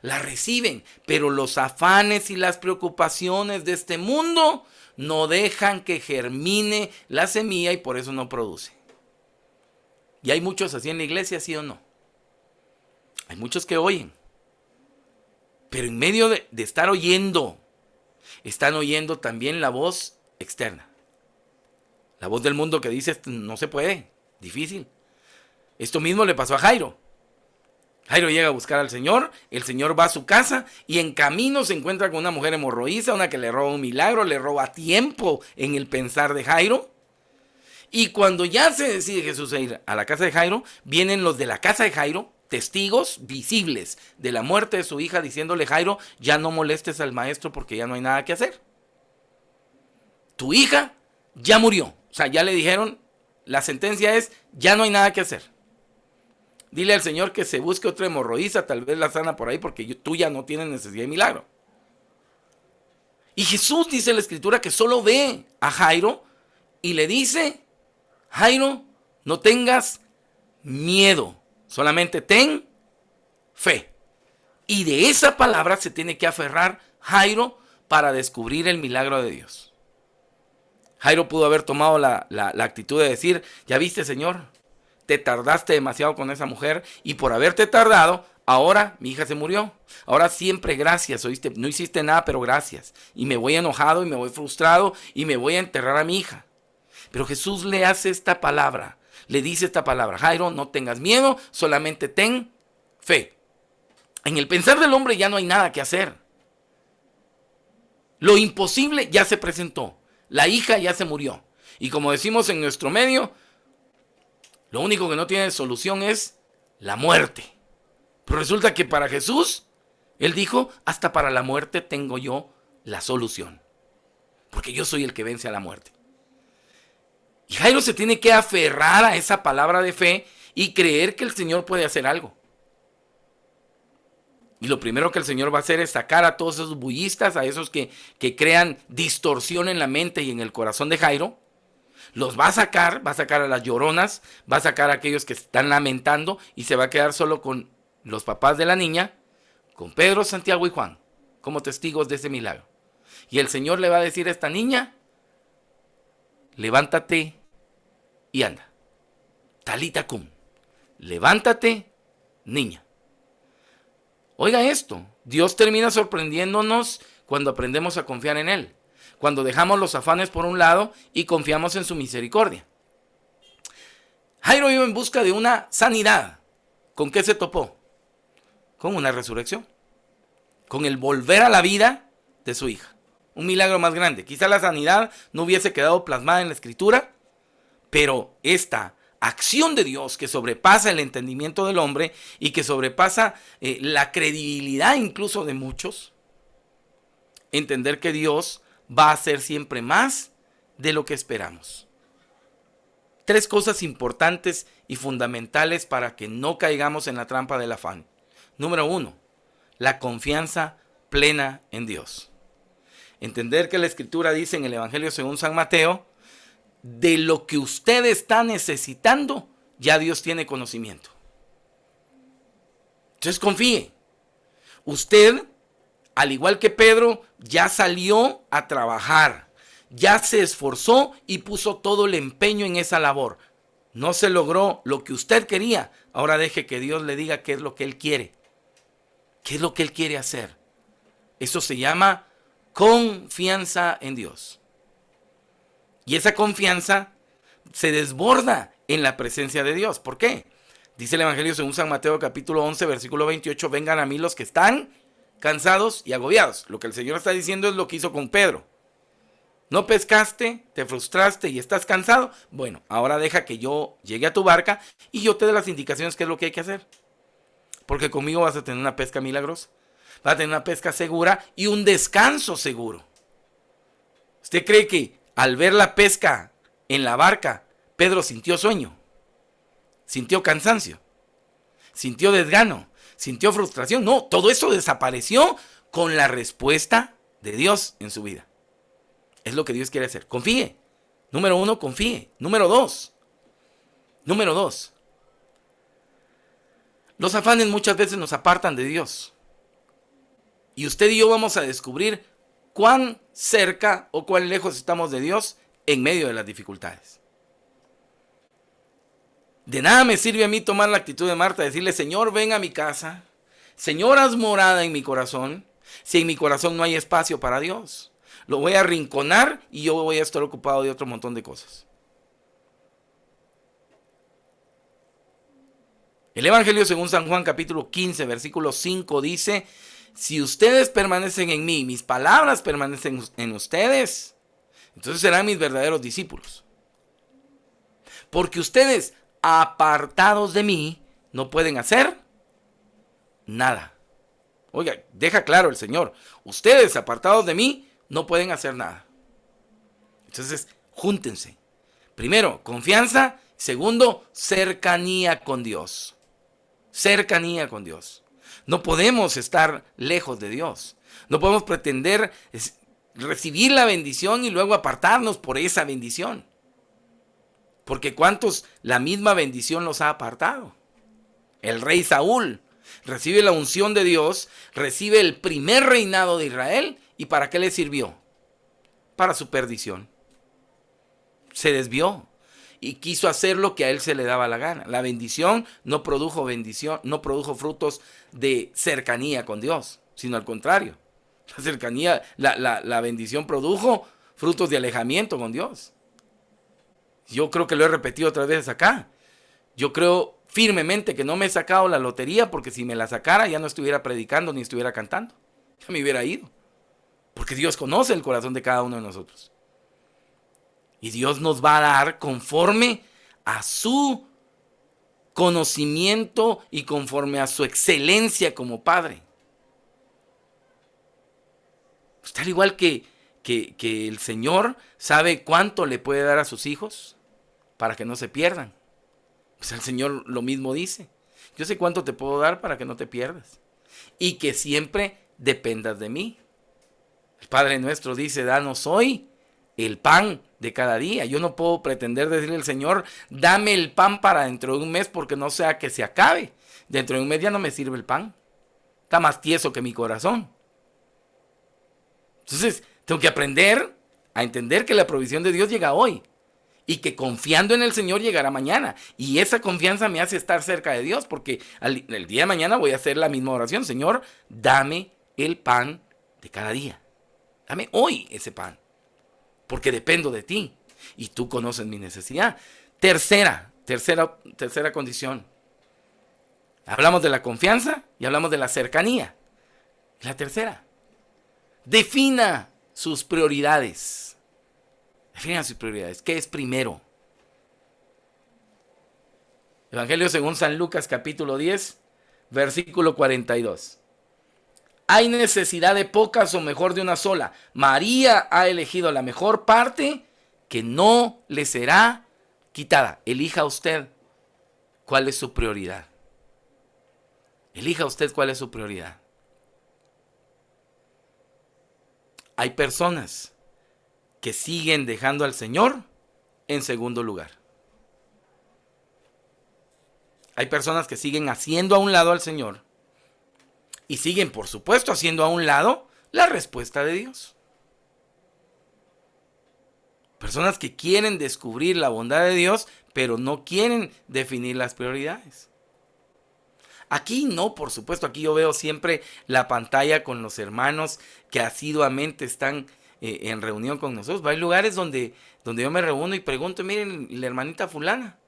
la reciben, pero los afanes y las preocupaciones de este mundo no dejan que germine la semilla y por eso no produce. Y hay muchos así en la iglesia, ¿sí o no? Hay muchos que oyen, pero en medio de estar oyendo, están oyendo también la voz externa. La voz del mundo que dice, no se puede, difícil. Esto mismo le pasó a Jairo. Jairo llega a buscar al Señor, el Señor va a su casa y en camino se encuentra con una mujer hemorroísa, una que le roba un milagro, le roba tiempo en el pensar de Jairo. Y cuando ya se decide Jesús a ir a la casa de Jairo, vienen los de la casa de Jairo, testigos visibles de la muerte de su hija, diciéndole, Jairo, ya no molestes al maestro porque ya no hay nada que hacer. Tu hija ya murió. O sea, ya le dijeron, la sentencia es, ya no hay nada que hacer. Dile al Señor que se busque otra hemorroísa, tal vez la sana por ahí, porque tú ya no tienes necesidad de milagro. Y Jesús dice en la Escritura que solo ve a Jairo y le dice: Jairo, no tengas miedo, solamente ten fe. Y de esa palabra se tiene que aferrar Jairo para descubrir el milagro de Dios. Jairo pudo haber tomado la actitud de decir: ya viste, Señor, te tardaste demasiado con esa mujer y por haberte tardado, ahora mi hija se murió. Ahora siempre gracias, oíste, no hiciste nada, pero gracias. Y me voy enojado y me voy frustrado y me voy a enterrar a mi hija. Pero Jesús le hace esta palabra, le dice esta palabra: Jairo, no tengas miedo, solamente ten fe. En el pensar del hombre ya no hay nada que hacer. Lo imposible ya se presentó. La hija ya se murió. Y como decimos en nuestro medio, lo único que no tiene solución es la muerte. Pero resulta que para Jesús, Él dijo: hasta para la muerte tengo yo la solución. Porque yo soy el que vence a la muerte. Y Jairo se tiene que aferrar a esa palabra de fe y creer que el Señor puede hacer algo. Y lo primero que el Señor va a hacer es sacar a todos esos bullistas, a esos que crean distorsión en la mente y en el corazón de Jairo. Los va a sacar a las lloronas, va a sacar a aquellos que están lamentando y se va a quedar solo con los papás de la niña, con Pedro, Santiago y Juan, como testigos de ese milagro. Y el Señor le va a decir a esta niña: levántate y anda. Talita cum. Levántate, niña. Oiga esto, Dios termina sorprendiéndonos cuando aprendemos a confiar en Él, cuando dejamos los afanes por un lado y confiamos en su misericordia. Jairo iba en busca de una sanidad. ¿Con qué se topó? Con una resurrección, con el volver a la vida de su hija. Un milagro más grande. Quizá la sanidad no hubiese quedado plasmada en la Escritura, pero esta acción de Dios que sobrepasa el entendimiento del hombre y que sobrepasa la credibilidad incluso de muchos, entender que Dios va a hacer siempre más de lo que esperamos. 3 cosas importantes y fundamentales para que no caigamos en la trampa del afán. Número 1, la confianza plena en Dios. Entender que la Escritura dice en el Evangelio según San Mateo: de lo que usted está necesitando, ya Dios tiene conocimiento. Entonces confíe. Usted, al igual que Pedro, ya salió a trabajar, ya se esforzó y puso todo el empeño en esa labor. No se logró lo que usted quería. Ahora deje que Dios le diga qué es lo que Él quiere. ¿Qué es lo que Él quiere hacer? Eso se llama confianza en Dios. Y esa confianza se desborda en la presencia de Dios. ¿Por qué? Dice el Evangelio según San Mateo capítulo 11 versículo 28: vengan a mí los que están cansados y agobiados. Lo que el Señor está diciendo es lo que hizo con Pedro. ¿No pescaste, te frustraste y estás cansado? Bueno, ahora deja que yo llegue a tu barca y yo te dé las indicaciones qué es lo que hay que hacer. Porque conmigo vas a tener una pesca milagrosa. Vas a tener una pesca segura y un descanso seguro. ¿Usted cree que al ver la pesca en la barca, Pedro sintió sueño, sintió cansancio, sintió desgano, sintió frustración? No, todo eso desapareció con la respuesta de Dios en su vida. Es lo que Dios quiere hacer. Confíe. Número 1, confíe. Número 2. Los afanes muchas veces nos apartan de Dios. Y usted y yo vamos a descubrir cuán cerca o cuán lejos estamos de Dios en medio de las dificultades. De nada me sirve a mí tomar la actitud de Marta, decirle: Señor, ven a mi casa. Señor, haz morada en mi corazón. Si en mi corazón no hay espacio para Dios, lo voy a arrinconar y yo voy a estar ocupado de otro montón de cosas. El Evangelio según San Juan capítulo 15 versículo 5 dice: si ustedes permanecen en mí, mis palabras permanecen en ustedes, entonces serán mis verdaderos discípulos. Porque ustedes, apartados de mí, no pueden hacer nada. Oiga, deja claro el Señor: ustedes, apartados de mí, no pueden hacer nada. Entonces, júntense. Primero, confianza. Segundo, cercanía con Dios. Cercanía con Dios. No podemos estar lejos de Dios. No podemos pretender recibir la bendición y luego apartarnos por esa bendición. Porque cuántos la misma bendición los ha apartado. El rey Saúl recibe la unción de Dios, recibe el primer reinado de Israel. ¿Y para qué le sirvió? Para su perdición. Se desvió y quiso hacer lo que a él se le daba la gana. La bendición, no produjo frutos de cercanía con Dios, sino al contrario. La cercanía, la bendición produjo frutos de alejamiento con Dios. Yo creo que lo he repetido otras veces acá. Yo creo firmemente que no me he sacado la lotería, porque si me la sacara ya no estuviera predicando ni estuviera cantando. Ya me hubiera ido. Porque Dios conoce el corazón de cada uno de nosotros. Y Dios nos va a dar conforme a su conocimiento y conforme a su excelencia como Padre. Pues al igual que el Señor sabe cuánto le puede dar a sus hijos para que no se pierdan. Pues el Señor lo mismo dice. Yo sé cuánto te puedo dar para que no te pierdas. Y que siempre dependas de mí. El Padre nuestro dice, danos hoy el pan de cada día. Yo no puedo pretender decirle al Señor, dame el pan para dentro de un mes, porque no sea que se acabe. Dentro de un mes ya no me sirve el pan. Está más tieso que mi corazón. Entonces, tengo que aprender a entender que la provisión de Dios llega hoy. Y que confiando en el Señor llegará mañana. Y esa confianza me hace estar cerca de Dios, porque el día de mañana voy a hacer la misma oración. Señor, dame el pan de cada día. Dame hoy ese pan, porque dependo de ti y tú conoces mi necesidad. Tercera condición. Hablamos de la confianza y hablamos de la cercanía. La tercera, defina sus prioridades. Defina sus prioridades. ¿Qué es primero? Evangelio según San Lucas, capítulo 10, versículo 42. Hay necesidad de pocas o mejor de una sola. María ha elegido la mejor parte, que no le será quitada. Elija usted cuál es su prioridad. Elija usted cuál es su prioridad. Hay personas que siguen dejando al Señor en segundo lugar. Hay personas que siguen haciendo a un lado al Señor y siguen, por supuesto, haciendo a un lado la respuesta de Dios. Personas que quieren descubrir la bondad de Dios, pero no quieren definir las prioridades. Aquí no, por supuesto, aquí yo veo siempre la pantalla con los hermanos que asiduamente están en reunión con nosotros. Hay lugares donde yo me reúno y pregunto, miren, la hermanita fulana,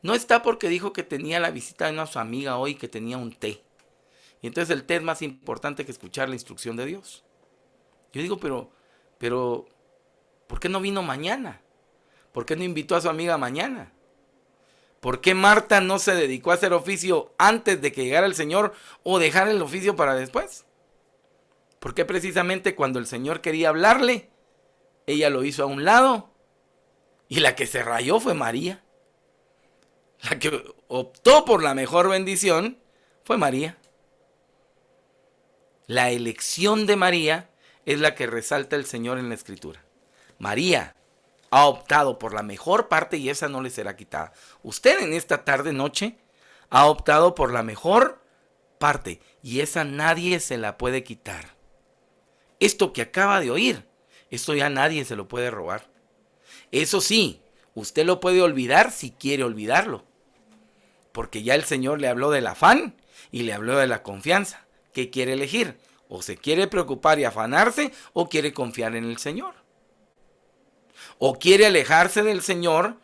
no está porque dijo que tenía la visita de una su amiga hoy, que tenía un té. Y entonces el té es más importante que escuchar la instrucción de Dios. Yo digo, pero, ¿por qué no vino mañana? ¿Por qué no invitó a su amiga mañana? ¿Por qué Marta no se dedicó a hacer oficio antes de que llegara el Señor o dejar el oficio para después? ¿Por qué precisamente cuando el Señor quería hablarle, ella lo hizo a un lado? Y la que se rayó fue María. La que optó por la mejor bendición fue María. La elección de María es la que resalta el Señor en la Escritura. María ha optado por la mejor parte y esa no le será quitada. Usted en esta tarde noche ha optado por la mejor parte y esa nadie se la puede quitar. Esto que acaba de oír, esto ya nadie se lo puede robar. Eso sí, usted lo puede olvidar si quiere olvidarlo, porque ya el Señor le habló del afán y le habló de la confianza. ¿Qué quiere elegir? O se quiere preocupar y afanarse o quiere confiar en el Señor. O quiere alejarse del Señor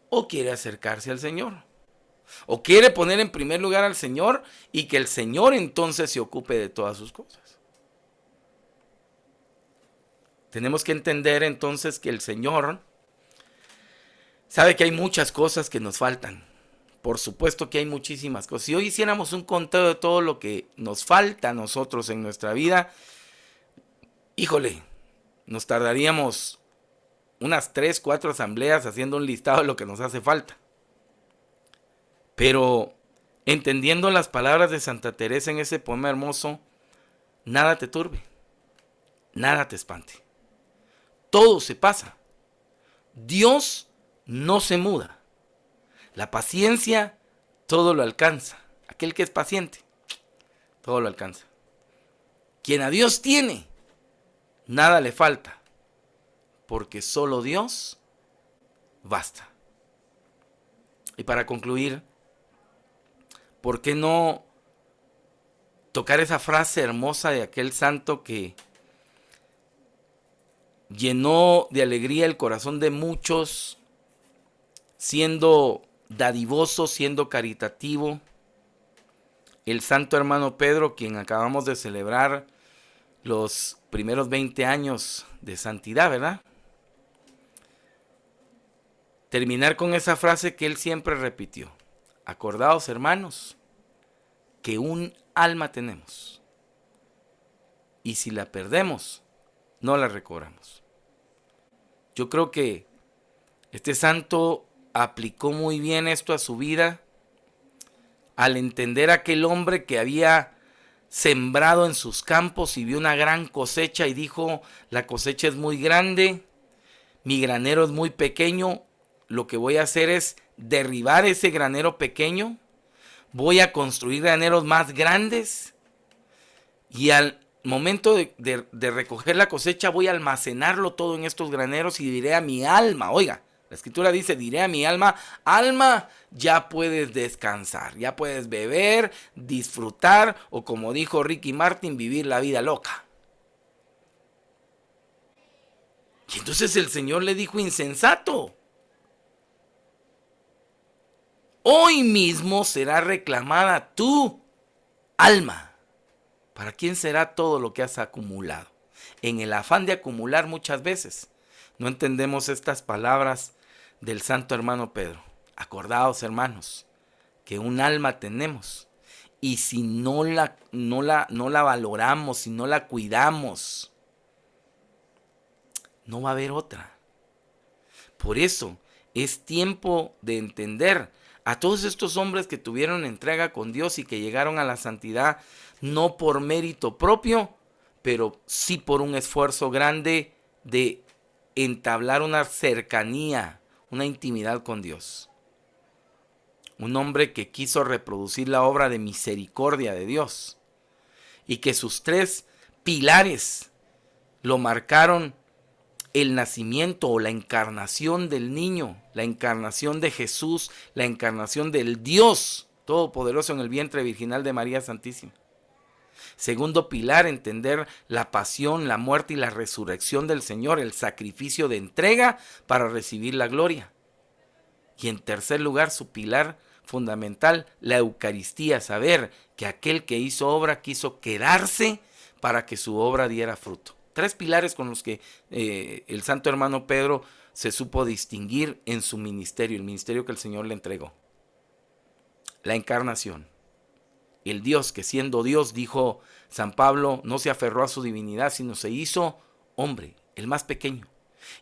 o quiere acercarse al Señor. O quiere poner en primer lugar al Señor y que el Señor entonces se ocupe de todas sus cosas. Tenemos que entender entonces que el Señor sabe que hay muchas cosas que nos faltan. Por supuesto que hay muchísimas cosas. Si hoy hiciéramos un conteo de todo lo que nos falta a nosotros en nuestra vida, híjole, nos tardaríamos unas 3, 4 asambleas haciendo un listado de lo que nos hace falta. Pero entendiendo las palabras de Santa Teresa en ese poema hermoso, nada te turbe, nada te espante. Todo se pasa. Dios no se muda. La paciencia todo lo alcanza. Aquel que es paciente, todo lo alcanza. Quien a Dios tiene, nada le falta, porque solo Dios basta. Y para concluir, ¿por qué no tocar esa frase hermosa de aquel santo que llenó de alegría el corazón de muchos, siendo dadivoso, siendo caritativo? El santo hermano Pedro, quien acabamos de celebrar los primeros 20 años de santidad, ¿verdad? Terminar con esa frase que él siempre repitió: acordaos, hermanos, que un alma tenemos, y si la perdemos, no la recobramos. Yo creo que este santo aplicó muy bien esto a su vida al entender a aquel hombre que había sembrado en sus campos y vio una gran cosecha y dijo: la cosecha es muy grande, mi granero es muy pequeño, lo que voy a hacer es derribar ese granero pequeño, voy a construir graneros más grandes y al momento de recoger la cosecha voy a almacenarlo todo en estos graneros y diré a mi alma, oiga, la escritura dice, diré a mi alma, alma, ya puedes descansar, ya puedes beber, disfrutar o como dijo Ricky Martin, vivir la vida loca. Y entonces el Señor le dijo: insensato, hoy mismo será reclamada tu alma. ¿Para quién será todo lo que has acumulado? En el afán de acumular muchas veces no entendemos estas palabras del santo hermano Pedro. Acordaos, hermanos, que un alma tenemos y si no la valoramos, si no la cuidamos, no va a haber otra. Por eso es tiempo de entender a todos estos hombres que tuvieron entrega con Dios y que llegaron a la santidad no por mérito propio, pero sí por un esfuerzo grande de entablar una cercanía, una intimidad con Dios. Un hombre que quiso reproducir la obra de misericordia de Dios y que sus 3 pilares lo marcaron: el nacimiento o la encarnación del niño, la encarnación de Jesús, la encarnación del Dios Todopoderoso en el vientre virginal de María Santísima. Segundo pilar, entender la pasión, la muerte y la resurrección del Señor, el sacrificio de entrega para recibir la gloria. Y en tercer lugar, su pilar fundamental, la Eucaristía, saber que aquel que hizo obra quiso quedarse para que su obra diera fruto. 3 pilares con los que el santo hermano Pedro se supo distinguir en su ministerio, el ministerio que el Señor le entregó. La encarnación. El Dios que siendo Dios, dijo San Pablo, no se aferró a su divinidad, sino se hizo hombre, el más pequeño.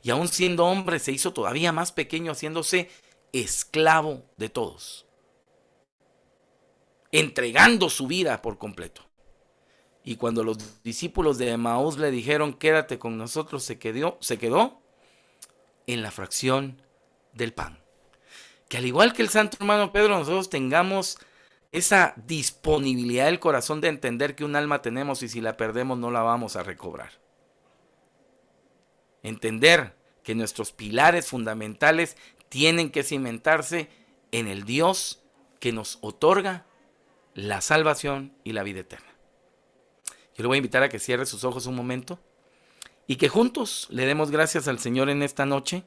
Y aún siendo hombre, se hizo todavía más pequeño, haciéndose esclavo de todos, entregando su vida por completo. Y cuando los discípulos de Emaús le dijeron, quédate con nosotros, se quedó en la fracción del pan. Que al igual que el santo hermano Pedro, nosotros tengamos esa disponibilidad del corazón de entender que un alma tenemos y si la perdemos no la vamos a recobrar. Entender que nuestros pilares fundamentales tienen que cimentarse en el Dios que nos otorga la salvación y la vida eterna. Yo le voy a invitar a que cierre sus ojos un momento y que juntos le demos gracias al Señor en esta noche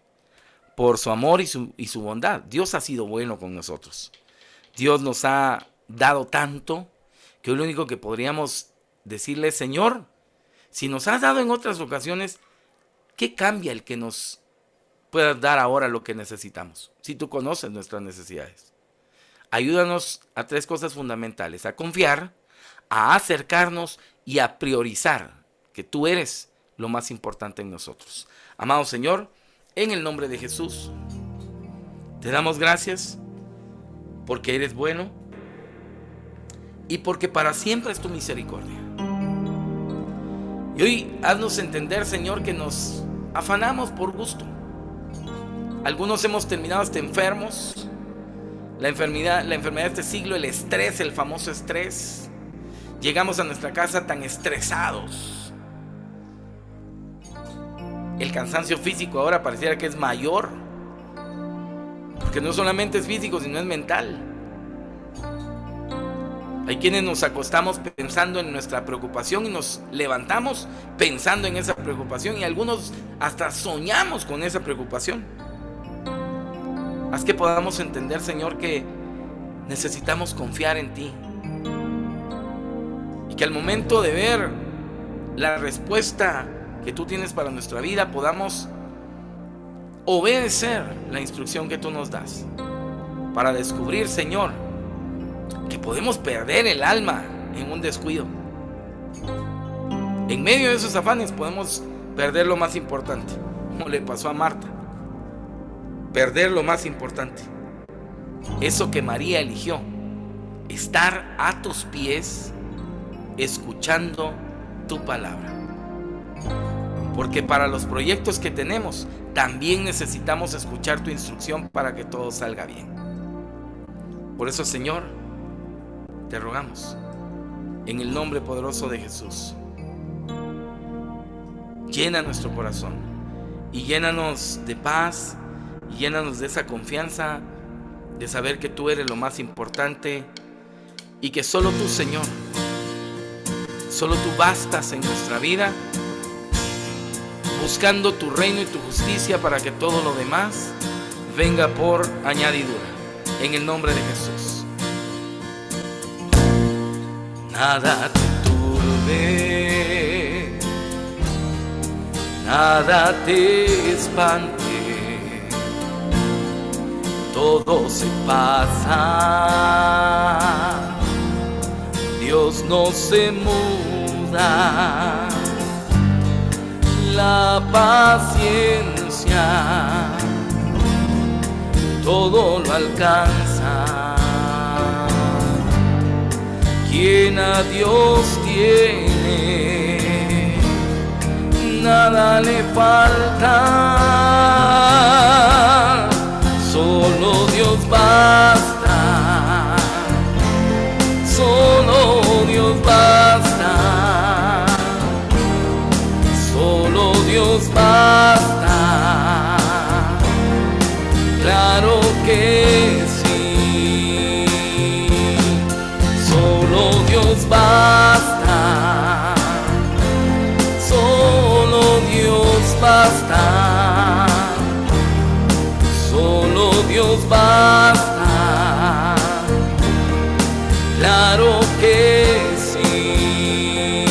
por su amor y su bondad. Dios ha sido bueno con nosotros. Dios nos ha dado tanto que lo único que podríamos decirle es: Señor, si nos has dado en otras ocasiones, ¿qué cambia el que nos puedas dar ahora lo que necesitamos? Si tú conoces nuestras necesidades. Ayúdanos a 3 cosas fundamentales: a confiar, a acercarnos y a priorizar que tú eres lo más importante en nosotros. Amado Señor, en el nombre de Jesús, te damos gracias porque eres bueno y porque para siempre es tu misericordia. Y hoy haznos entender, Señor, que nos afanamos por gusto. Algunos hemos terminado hasta enfermos, La enfermedad de este siglo, el estrés, el famoso estrés. Llegamos a nuestra casa tan estresados. El cansancio físico ahora pareciera que es mayor, porque no solamente es físico, sino es mental. Hay quienes nos acostamos pensando en nuestra preocupación y nos levantamos pensando en esa preocupación, y algunos hasta soñamos con esa preocupación. Haz que podamos entender, Señor, que necesitamos confiar en ti, y que al momento de ver la respuesta que tú tienes para nuestra vida, podamos obedecer la instrucción que tú nos das, para descubrir, Señor, que podemos perder el alma en un descuido. En medio de esos afanes podemos perder lo más importante, como le pasó a Marta. Perder lo más importante, eso que María eligió: estar a tus pies escuchando tu palabra. Porque para los proyectos que tenemos también necesitamos escuchar tu instrucción para que todo salga bien. Por eso, Señor, te rogamos en el nombre poderoso de Jesús, llena nuestro corazón y llénanos de paz, y llénanos de esa confianza de saber que tú eres lo más importante, y que solo tú, Señor, solo tú bastas en nuestra vida, buscando tu reino y tu justicia, para que todo lo demás venga por añadidura, en el nombre de Jesús. Nada te turbe, nada te espante, todo se pasa, Dios no se muda, la paciencia todo lo alcanza. Quien a Dios tiene, nada le falta, solo Dios basta, solo Dios basta, solo Dios basta, claro que sí. Dios basta, solo Dios basta, solo Dios basta, claro que sí.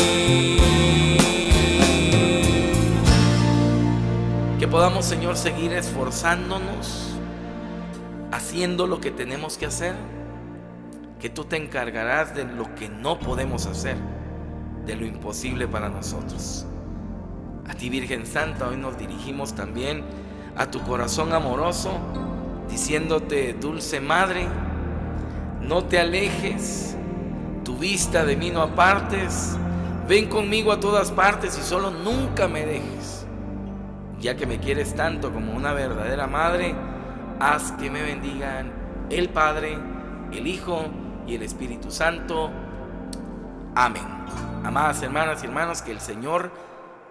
Que podamos, Señor, seguir esforzándonos, haciendo lo que tenemos que hacer, que tú te encargarás de lo que no podemos hacer, de lo imposible para nosotros. A ti, Virgen Santa, hoy nos dirigimos también a tu corazón amoroso, diciéndote: dulce Madre, no te alejes, tu vista de mí no apartes, ven conmigo a todas partes y solo nunca me dejes. Ya que me quieres tanto como una verdadera madre, haz que me bendigan el Padre, el Hijo y el Espíritu Santo. Amén. Amadas hermanas y hermanos, que el Señor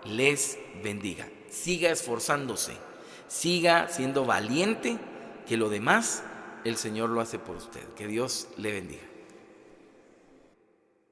les bendiga. Siga esforzándose, siga siendo valiente, que lo demás el Señor lo hace por usted. Que Dios le bendiga.